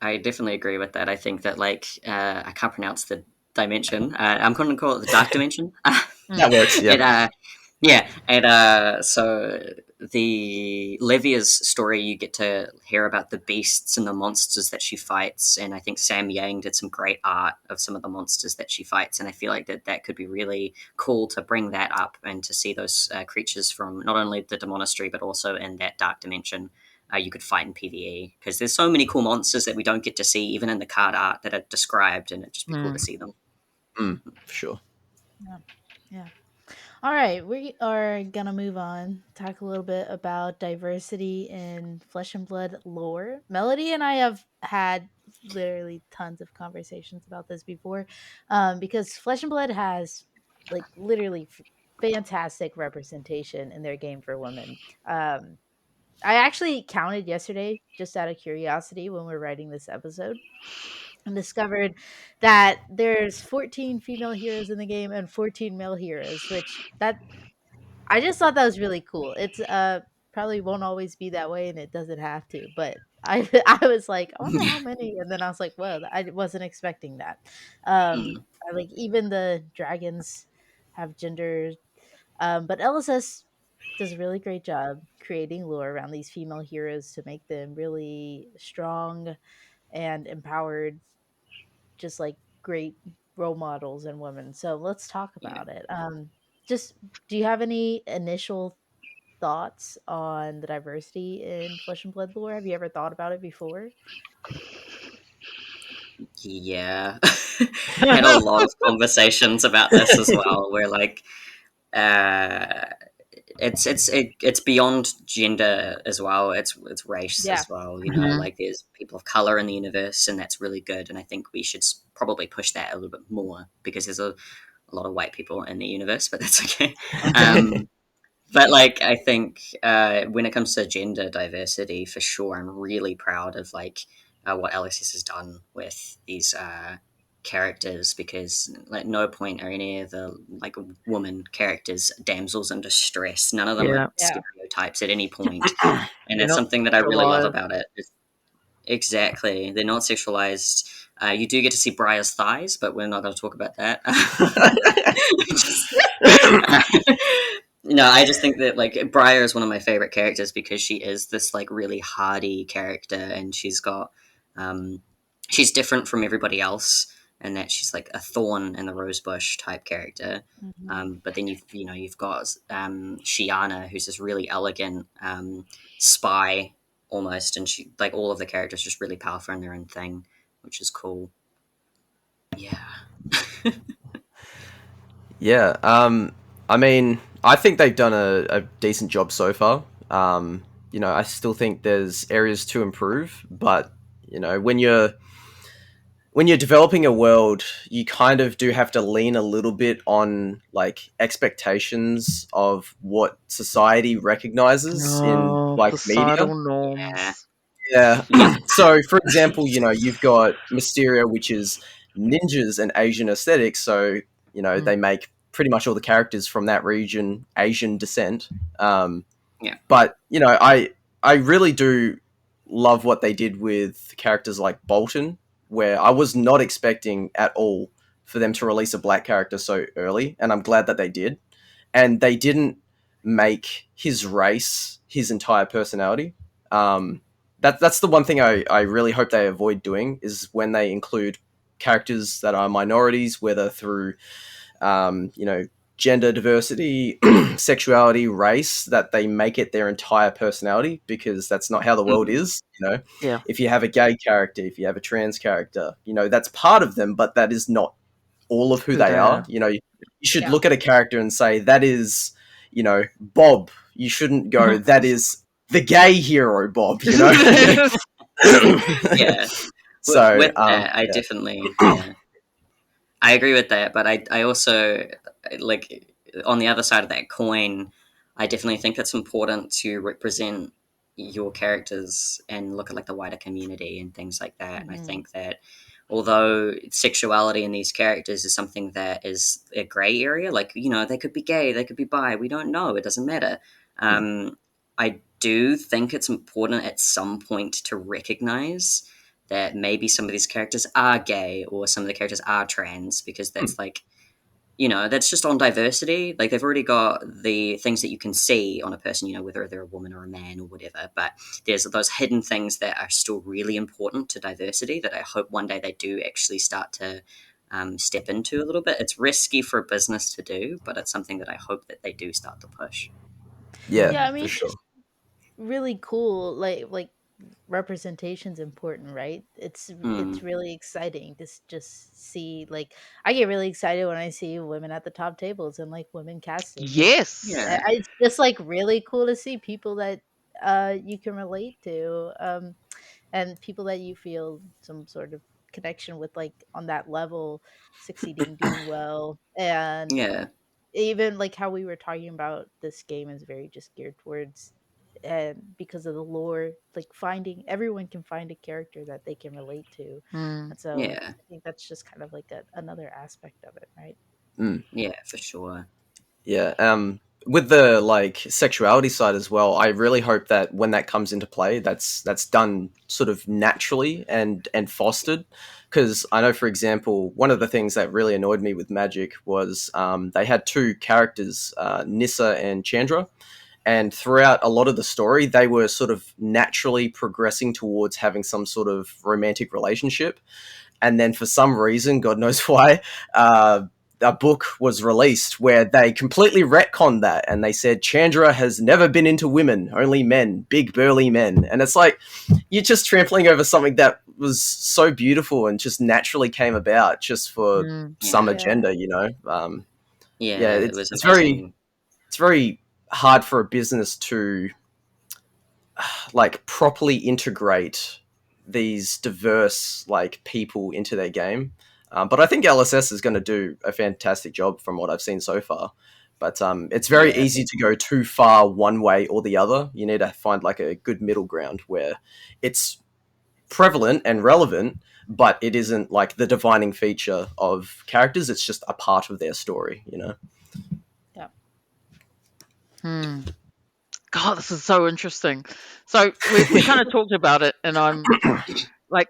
I definitely agree with that. I think that like I can't pronounce the dimension. I'm going to call it the dark dimension. that Mm. works. Yeah. it yeah, and so the Livia's story, you get to hear about the beasts and the monsters that she fights, and I think Sam Yang did some great art of some of the monsters that she fights, and I feel like that could be really cool to bring that up and to see those creatures from not only the demonastery but also in that dark dimension. You could fight in PvE because there's so many cool monsters that we don't get to see even in the card art that are described, and it'd just be cool to Mm. see them. For sure. Yeah. Yeah. All right, we are gonna move on. Talk a little bit about diversity in Flesh and Blood lore. Melody and I have had literally tons of conversations about this before, because Flesh and Blood has like literally fantastic representation in their game for women. I actually counted yesterday just out of curiosity when we are writing this episode and discovered that there's 14 female heroes in the game and 14 male heroes, which that I just thought that was really cool. It's probably won't always be that way and it doesn't have to, but I I was like, I wonder how many, and then I was like, well, I wasn't expecting that. Mm, Like even the dragons have gender, but LSS does a really great job creating lore around these female heroes to make them really strong and empowered, just like great role models and women. So let's talk yeah. about it. Just do you have any initial thoughts on the diversity in Flesh and Blood lore? Have you ever thought about it before? Yeah. Had a lot of conversations about this as well, where like uh it's beyond gender as well. It's race Yeah. as well, you know, Mhm. like there's people of color in the universe and that's really good, and I think we should probably push that a little bit more because there's a lot of white people in the universe, but that's okay. um but like I think when it comes to gender diversity, for sure, I'm really proud of like what Alexis has done with these characters, because like no point are any of the like woman characters damsels in distress. None of them are Yeah. Yeah. stereotypes at any point, and They're that's not something that I really love sexualized. about it. Exactly, they're not sexualized. You do get to see Briar's thighs, but we're not going to talk about that. Just- no, I just think that like Briar is one of my favorite characters because she is this like really hardy character, and um, she's different from everybody else, and that she's like a thorn in the rose bush type character. Hmm. But then you've got Shiana, who's this really elegant spy almost, and she like all of the characters just really powerful in their own thing, which is cool. Yeah. Yeah. I mean, I think they've done a decent job so far. You know, I still think there's areas to improve, but you know, when you're developing a world, you kind of do have to lean a little bit on like expectations of what society recognizes in Oh, like media. societal Yeah. norms. Yeah. Yep. So, for example, you've got Mysterio, which is ninjas and Asian aesthetics. So, Mm. they make pretty much all the characters from that region Asian descent. Um, Yeah. but I really do love what they did with characters like Bolton, where I was not expecting at all for them to release a black character so early, and I'm glad that they did. And they didn't make his race his entire personality. That's the one thing I really hope they avoid doing is when they include characters that are minorities, whether through gender diversity, sexuality, race, that they make it their entire personality, because that's not how the world Mhm. is. Yeah. If you have a gay character, if you have a trans character, that's part of them, but that is not all of who Who they they are. are. You should Yeah. look at a character and say that is, Bob. You shouldn't go that is the gay hero Bob. Yeah. So With that, I definitely, yeah, I agree with that. But I also, like, on the other side of that coin, I definitely think it's important to represent your characters and look at like the wider community and things like that. And I Mhm. think that although sexuality in these characters is something that is a gray area, like, they could be gay, they could be bi, we don't know, it doesn't matter. I do think it's important at some point to recognize that maybe some of these characters are gay or some of the characters are trans, because that's like, that's just on diversity. Like, they've already got the things that you can see on a person, whether they're a woman or a man or whatever. But there's those hidden things that are still really important to diversity that I hope one day they do actually start to step into a little bit. It's risky for a business to do, but it's something that I hope that they do start to push. yeah, Yeah, I mean, for it's sure. just really cool. Like representation's important, right? It's Mm. really exciting to just see. Like, I get really excited when I see women at the top tables and like women casting. Yes. Yeah. It's just like really cool to see people that you can relate to, and people that you feel some sort of connection with, like on that level, succeeding, doing well. And Yeah. even like how we were talking about, this game is very just geared towards, and because of the lore, like finding everyone can find a character that they can relate to. Mm. And so Yeah. I think that's just kind of like another aspect of it, right? Mm. Yeah, for sure. Yeah. With the like sexuality side as well, I really hope that when that comes into play, that's done sort of naturally and fostered. Because I know, for example, one of the things that really annoyed me with Magic was they had two characters, Nissa and Chandra, and throughout a lot of the story, they were sort of naturally progressing towards having some sort of romantic relationship. And then for some reason, God knows why, a book was released where they completely retconned that, and they said Chandra has never been into women, only men, big burly men. And it's like, you're just trampling over something that was so beautiful and just naturally came about just for Mm. some Yeah. Yeah. agenda. Yeah, Yeah, it it's was it's very amazing. it's very hard for a business to like properly integrate these diverse like people into their game. But I think LSS is going to do a fantastic job from what I've seen so far. But it's very Yeah. easy to go too far one way or the other. You need to find like a good middle ground where it's prevalent and relevant, but it isn't like the defining feature of characters. It's just a part of their story. Yeah. Hmm. God, this is so interesting. So we kind of talked about it, and I'm like,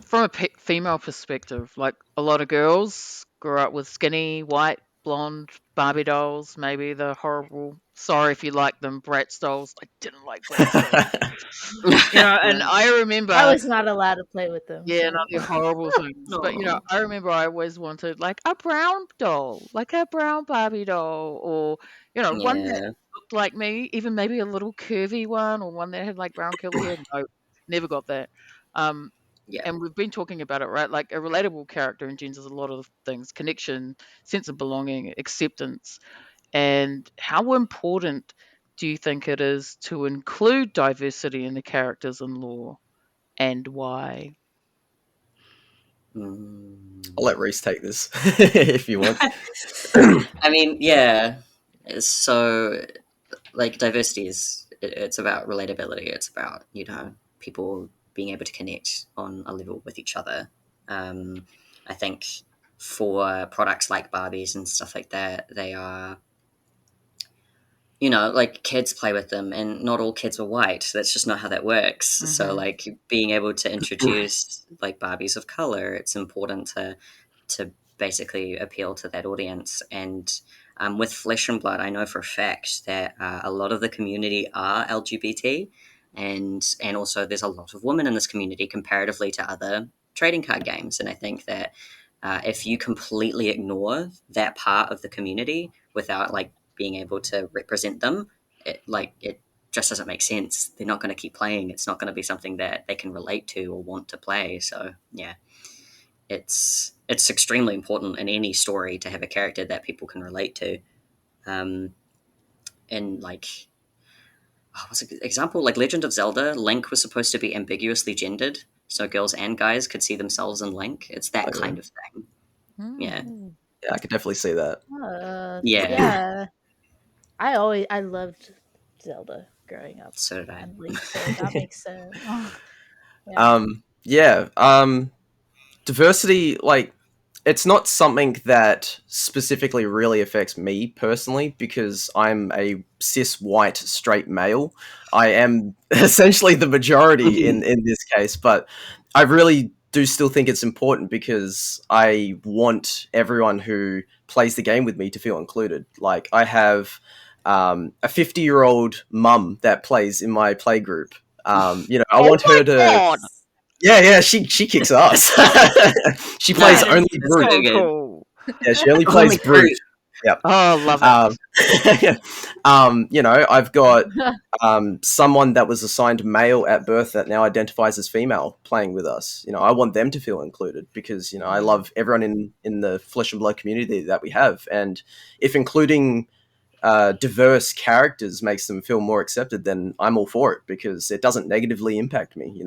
from a female perspective, like a lot of girls grew up with skinny, white, blonde Barbie dolls, maybe the horrible, sorry if you like them, Bratz dolls. I didn't like Bratz dolls. And I I remember, was not allowed to play with them, yeah, not so the horrible things, but No. I remember I always wanted like a brown doll, like a brown Barbie doll, or one that Yeah. looked like me, even maybe a little curvy one, or one that had like brown curly hair. No, never got that. Um, Yeah. and we've been talking about it, right? Like a relatable character engenders a lot of things: connection, sense of belonging, acceptance. And how important do you think it is to include diversity in the characters and lore, and why? I'll let Rhys take this if you want. I mean, yeah. So, like, diversity it's about relatability. It's about people being able to connect on a level with each other. I think for products like Barbies and stuff like that, they are, like, kids play with them, and not all kids are white. That's just not how that works. So, like, being able to introduce like Barbies of color, it's important to basically appeal to that audience. And with Flesh and Blood, I know for a fact that a lot of the community are LGBT, and also there's a lot of women in this community comparatively to other trading card games. And I think that if you completely ignore that part of the community without like being able to represent them, it just doesn't make sense. They're not going to keep playing. It's not going to be something that they can relate to or want to play. So yeah, it's extremely important in any story to have a character that people can relate to. And like, what's an example? Like Legend of Zelda, Link was supposed to be ambiguously gendered, so girls and guys could see themselves in Link. It's that kind of thing. Yeah. Yeah, I could definitely see that. Yeah. I loved Zelda growing up. So did I. And Link, so that makes sense. Diversity, like, it's not something that specifically really affects me personally because I'm a cis white straight male. I am essentially the majority in this case, but I really do still think it's important because I want everyone who plays the game with me to feel included. Like, I have a 50-year-old mum that plays in my play group. I want her to. God. Yeah, she kicks ass. She plays only Brute. so good. Cool. Yeah, she only plays Brute. Yep. Oh, love it. I've got someone that was assigned male at birth that now identifies as female playing with us. I want them to feel included because I love everyone in the Flesh and Blood community that we have, and if including diverse characters makes them feel more accepted, then I'm all for it because it doesn't negatively impact me.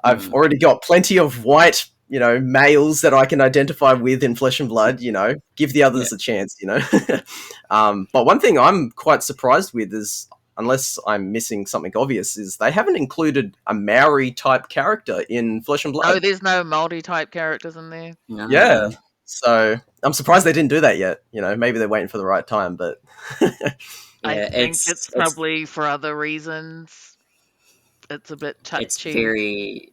I've already got plenty of white, males that I can identify with in Flesh and Blood. Give the others a chance. But one thing I'm quite surprised with is, unless I'm missing something obvious, is they haven't included a Maori type character in Flesh and Blood. Oh, there's no Māori type characters in there. No. Yeah. So I'm surprised they didn't do that yet. Maybe they're waiting for the right time, but I think it's probably for other reasons. It's a bit touchy. It's very,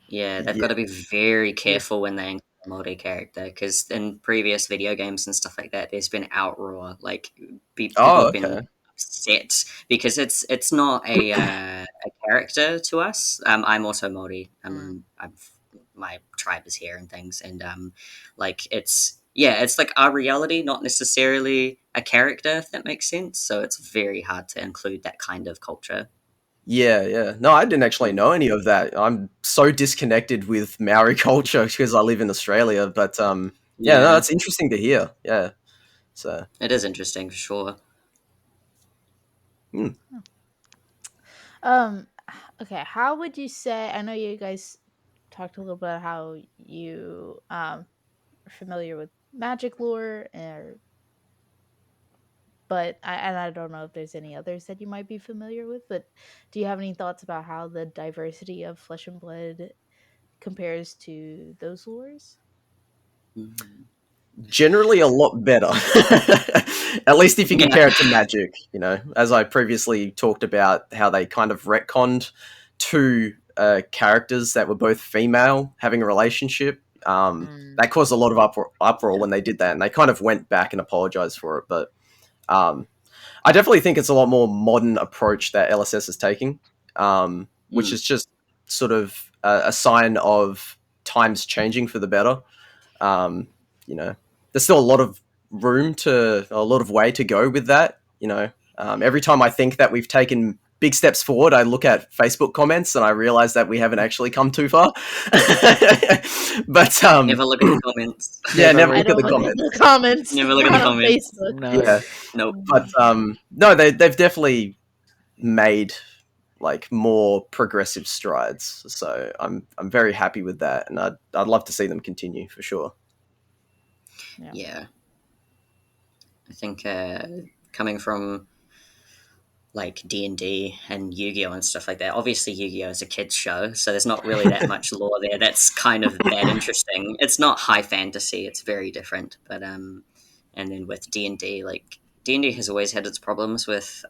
they've got to be very careful when they include a Māori character, because in previous video games and stuff like that, there's been outroar. Like, people have been upset because it's not a character to us. I'm also Māori. My tribe is here and things, and it's like our reality, not necessarily a character, if that makes sense. So it's very hard to include that kind of culture. Yeah. No, I didn't actually know any of that. I'm so disconnected with Maori culture because I live in Australia. But no, that's interesting to hear. Yeah, so it is interesting for sure. Okay, how would you say? I know you guys talked a little bit about how you are familiar with magic lore, but I don't know if there's any others that you might be familiar with. But do you have any thoughts about how the diversity of Flesh and Blood compares to those lores? Generally a lot better. At least if you compare it to Magic, as I previously talked about how they kind of retconned two characters that were both female having a relationship. That caused a lot of uproar when they did that, and they kind of went back and apologized for it. But I definitely think it's a lot more modern approach that LSS is taking, which is just sort of a sign of times changing for the better. There's still a lot of way to go with that. Every time I think that we've taken big steps forward, I look at Facebook comments and I realize that we haven't actually come too far. But never look at the comments. Yeah, never look at the comments. Never look at the comments. Facebook. No. Yeah, Nope. But no, they've definitely made like more progressive strides. So I'm very happy with that, and I'd love to see them continue for sure. Yeah. I think coming from like D&D and Yu-Gi-Oh and stuff like that. Obviously, Yu-Gi-Oh is a kids show, so there's not really that much lore there. That's kind of that interesting. It's not high fantasy; it's very different. But and then with D&D, like D&D has always had its problems with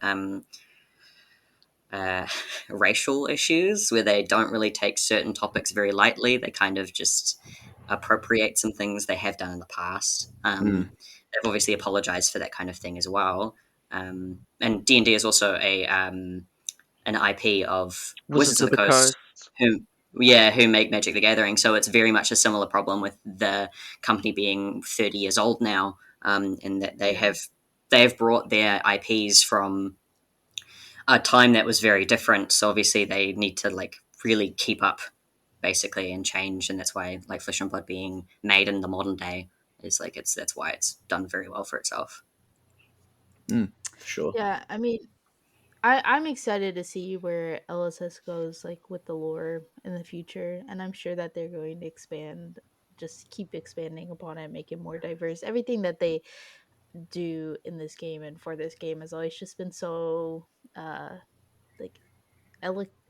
uh, racial issues, where they don't really take certain topics very lightly. They kind of just appropriate some things they have done in the past. They've obviously apologized for that kind of thing as well. And D&D is also a an IP of Wizards Wizards of of the the Coast. Coast, who make Magic the Gathering. So it's very much a similar problem with the company being 30 years old now, in that they have brought their IPs from a time that was very different. So obviously they need to like really keep up, basically, and change. And that's why like Flesh and Blood being made in the modern day is like that's why it's done very well for itself. For sure. Yeah, I mean, I'm excited to see where LSS goes, like with the lore in the future, and I'm sure that they're going to expand, just keep expanding upon it, make it more diverse. Everything that they do in this game and for this game has always just been so like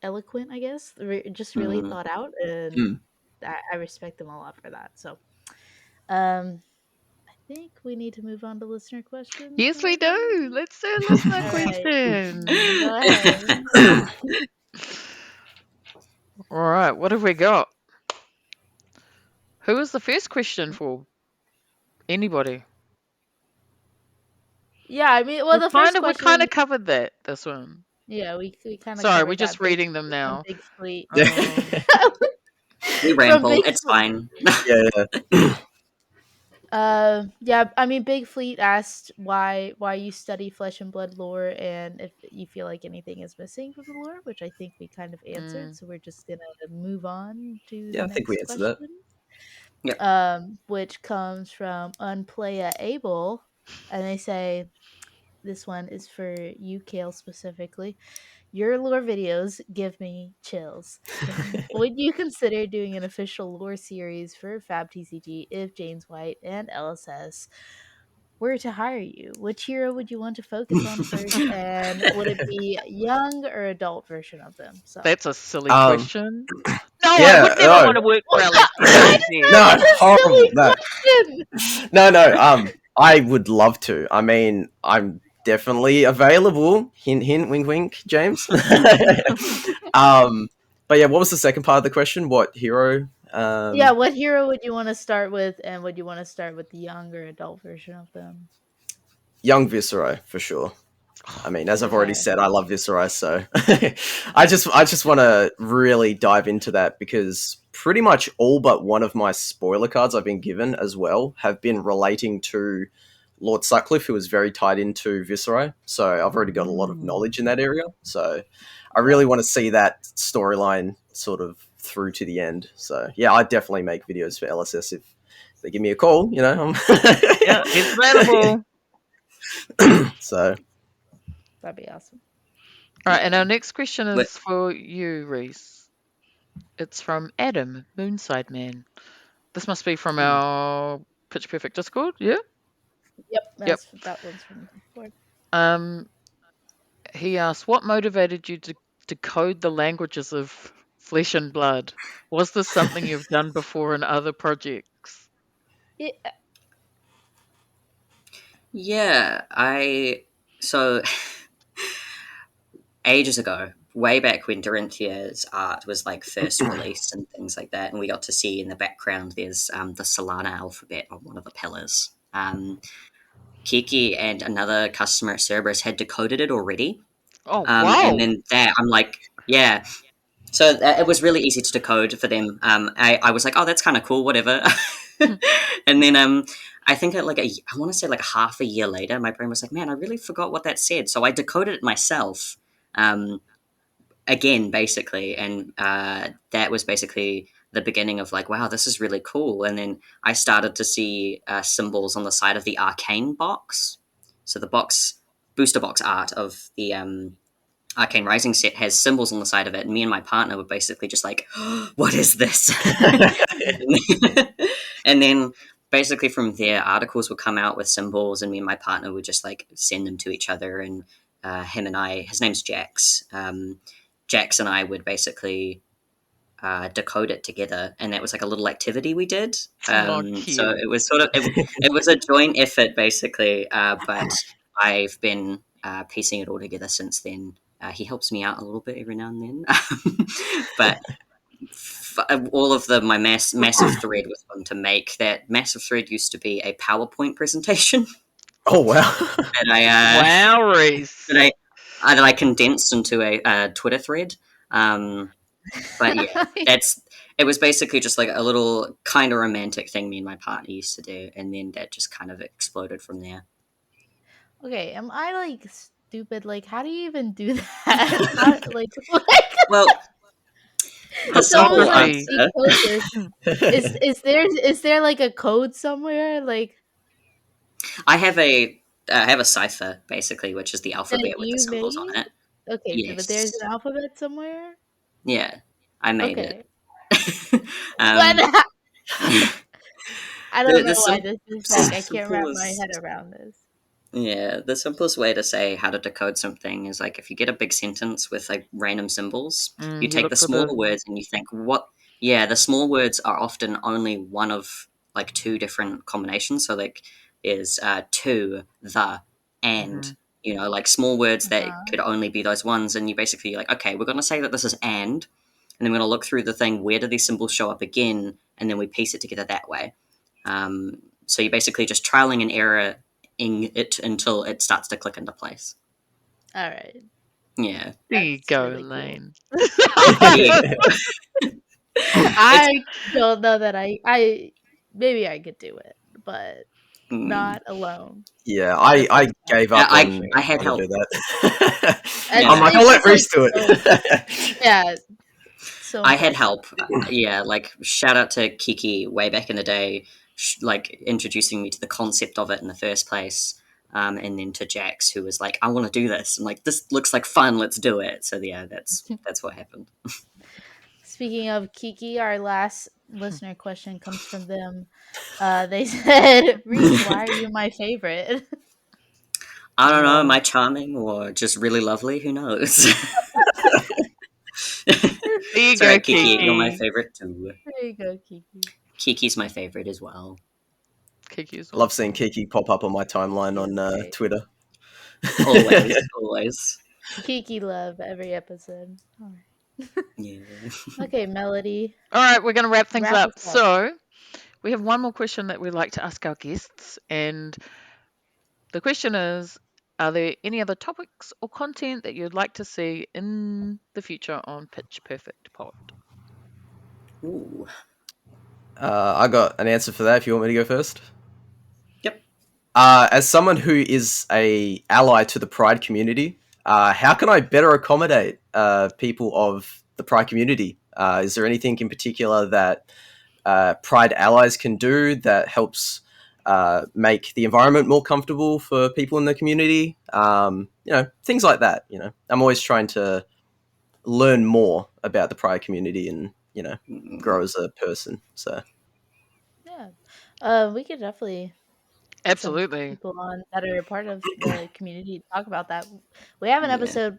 eloquent, I guess. Just really Mm. thought out, and Mm. I respect them a lot for that. So, um, I think we need to move on to listener questions Yes, we now. do. Let's do a listener All right, question. go ahead. All right, what have we got? Who is the first question for? Anybody? Yeah, I mean, well, the first We kind question, of covered that this one. yeah, we kind of Sorry, we're covered just that. Big reading them from now. Big Fleet. Um, We From ramble. Big It's Fleet. fine. Yeah. Yeah, I mean, Big Fleet asked why you study Flesh and Blood lore, and if you feel like anything is missing from the lore, which I think we kind of answered. mm, So we're just gonna move on to Yeah, the I think we next answered that. question, Yep. which comes from Unplaya Able, and they say this one is for you, Kale, specifically. Your lore videos give me chills. Would you consider doing an official lore series for FabTCG if James White and LSS were to hire you? Which hero would you want to focus on first, and would it be a young or adult version of them? So, that's a silly um, question. No, I yeah, would never no, want to work for well, I just LSPCG. no, asked a horrible, silly no, question. no. I would love to. I mean, I'm definitely available. Hint, hint, wink, wink, James. But yeah, what was the second part of the question? What hero? Yeah, what hero would you want to start with, and would you want to start with the young or adult version of them? Young Visceral for sure. I mean, as I've already Okay. said, I love Visceral, so I just want to really dive into that because pretty much all but one of my spoiler cards I've been given as well have been relating to Lord Sutcliffe, who was very tied into Visceral. So I've already got a lot of Mm. knowledge in that area. So I really want to see that storyline sort of through to the end. So yeah, I'd definitely make videos for LSS if they give me a call. You know, Yeah, it's available. so That'd be awesome. All right, Yeah. and our next question But is for you, Reese. It's from Adam, Moonside Man. This must be from our Pitch Perfect Discord, yeah? Yep, Yep. that one's from Discord. Um, he asked, what motivated you to decode the languages of flesh and blood? Was this something you've done before in other projects? Yeah, yeah, I so ages ago, way back when Dorinthia's art was like first released and things like that, and we got to see in the background there's the Solana alphabet on one of the pillars. Kiki and another customer at Cerberus had decoded it already, Oh, and wow. then that I'm like, yeah. So it was really easy to decode for them. I was like, oh, that's kind of cool, whatever. And then I think I want to say like half a year later, my brain was like, man, I really forgot what that said. So I decoded it myself. Again, basically, and that was basically the beginning of like, wow, this is really cool. And then I started to see symbols on the side of the arcane box, so the box booster box art of the Arcane Rising set has symbols on the side of it, and me and my partner were basically just like, "What is this?" And then basically from there, articles would come out with symbols, and me and my partner would just like send them to each other. And him and I, his name's Jax. Jax and I would basically decode it together, and that was like a little activity we did. Oh, So cute. it was sort of it was a joint effort basically, but I've been piecing it all together since then. He helps me out a little bit every now and then, but all of my massive thread was fun to make. That massive thread used to be a PowerPoint presentation Oh wow. that I Wow, Rhys. that I condensed into a Twitter thread. But yeah, it was basically just like a little kind of romantic thing me and my partner used to do, and then that just kind of exploded from there. Okay, am I like stupid? Like, how do you even do that? How, like, Well, the it's almost simple like Photography. cheat answer. codes. Is there like a code somewhere like I have a cipher basically, which is the that alphabet with the you symbols on made? it. Okay, but there's Yes, an alphabet somewhere. yeah, I made it. Okay, what? um, I don't the know the why sim- this is like. I can't wrap my head simplest around this. Yeah, the simplest way to say how to decode something is like if you get a big sentence with like random symbols, you You take the look for smaller the. words and you think, what? Yeah, the small words are often only one of like two different combinations. So like is to, the, and, Hmm. like small words that Uh-huh. could only be those ones. And you basically like, okay, we're going to say that this is and then we're going to look through the thing. Where do these symbols show up again? And then we piece it together that way. So you're basically just trialing and error in it until it starts to click into place. All right, Yeah. There you that's go, really cool. Elaine. Yeah. It's I don't know that I maybe I could do it, but mm, not alone. Yeah, That I does sound gave yeah, up pretty on I had trying to help. do that. I'm Yeah. like, I'll it's let just like Reese do so it. yeah, so I had impressive. help. Yeah, like shout out to Kiki way back in the day, like introducing me to the concept of it in the first place. And then to Jax, who was like, "I want to do this," and like, "This looks like fun. Let's do it." So yeah, that's what happened. Speaking of Kiki, our last listener question comes from them. They said, "Reese, why are you my favorite?" I don't know, am Oh, I charming or just really lovely? Who knows? there you It's go, alright, Kiki. You're my Kiki. favorite too. There you go, Kiki. Kiki's my favorite as well. Kiki is I love seeing awesome. Kiki pop up on my Kiki timeline is on great. Twitter. Always, always. Kiki love every episode. All right. Yeah. Okay, Melody, All right, we're going to wrap things wrap us up. up. So, we have one more question that we'd like to ask our guests. And the question is, are there any other topics or content that you'd like to see in the future on Pitch Perfect Pod? Ooh. I got an answer for that if you want me to go first. Yep. As someone who is a ally to the Pride community, how can I better accommodate people of the Pride community? Is there anything in particular that Pride allies can do that helps make the environment more comfortable for people in the community? Things like that. I'm always trying to learn more about the Pride community and Mm, grow as a person. So Yeah. We could definitely get some Absolutely. people on that are a part of the community to talk about that. We have an yeah, episode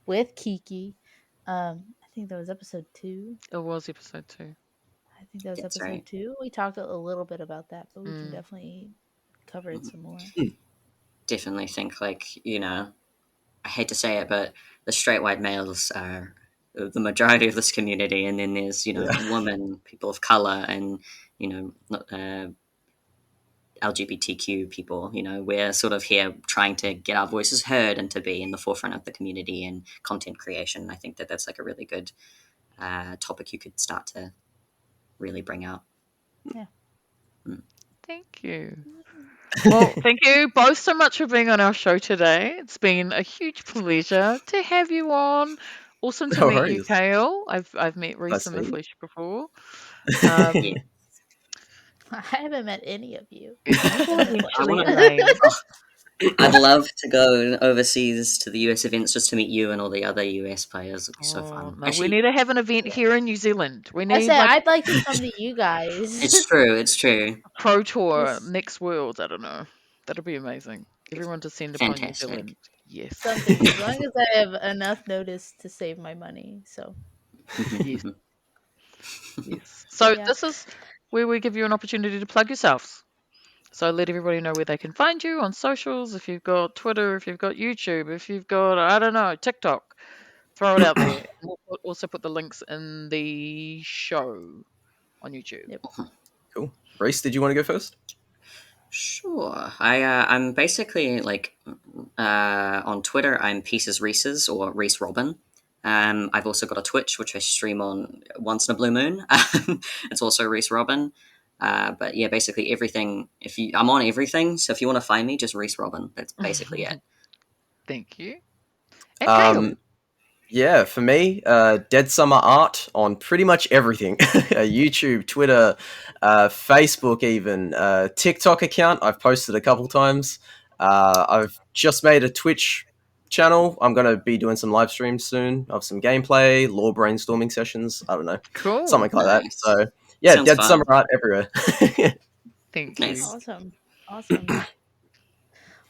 with Kiki. I think that was episode 2. It was episode 2. I think that was that's episode right. 2. We talked a little bit about that, but we can Mm. definitely cover it Mm, some more. Definitely think like, I hate to say it, but the straight white males are the majority of this community, and then there's, yeah. women, people of color, and, LGBTQ people. We're sort of here trying to get our voices heard and to be in the forefront of the community and content creation. I think that that's like a really good topic you could start to really bring out. Yeah. Mm. Thank you. Well, thank you both so much for being on our show today. It's been a huge pleasure to have you on. Awesome to No meet you, worries. Kale. I've met Reese Nice in to the meet flesh before. Yeah, Um, I haven't met any of you. you haven't I actually, want to. Elaine. I'd love to go overseas to the US events just to meet you and all the other US players. It'd be so Oh fun. no, we Actually, need to have an event here in New Zealand. We I need said like I'd like to come to you guys. it's true. It's true. Pro Tour Just next World. I don't know. That'll be amazing. Everyone descend upon New Fantastic. Zealand. Yes. something as long as I have enough notice to save my money. So, Yes. Yes. but So yeah. this is where we give you an opportunity to plug yourselves. So let everybody know where they can find you on socials. If you've got Twitter, if you've got YouTube, if you've got, I don't know, TikTok, throw it out there. And we'll also put the links in the show on YouTube. Yep. Cool. Rhys, did you want to go first? Sure. I'm basically like on Twitter. I'm Pieces Reese's or Reese Robin. I've also got a Twitch which I stream on once in a blue moon. It's also Reese Robin. But yeah, basically everything. I'm on everything, so if you want to find me, just Reese Robin. That's basically it. Thank you. And Kale. Um, Yeah, for me, Dead Summer Art on pretty much everything. YouTube, Twitter, Facebook, even TikTok account. I've posted a couple times. I've just made a Twitch channel. I'm going to be doing some live streams soon of some gameplay, lore brainstorming sessions. I don't know, Cool. something like that. Nice. So yeah, Sounds Dead Summer fun. Art everywhere. Thank you. Nice. Awesome. Awesome.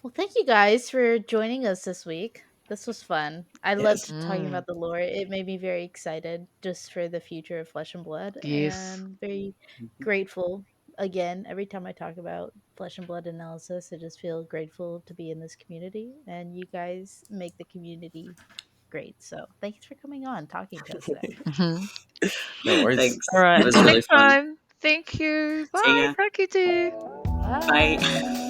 Well, thank you guys for joining us this week. This was fun. I Yes. loved talking Mm, about the lore. It made me very excited just for the future of Flesh and Blood yes. and very grateful. Again, every time I talk about Flesh and Blood analysis, I just feel grateful to be in this community, and you guys make the community great. So, thanks for coming on, talking to us today. Hmm. No worries. All Thanks. It right. was Until really next fun. time. Thank you. See Bye. ya. Thank you, dear. Bye. Bye.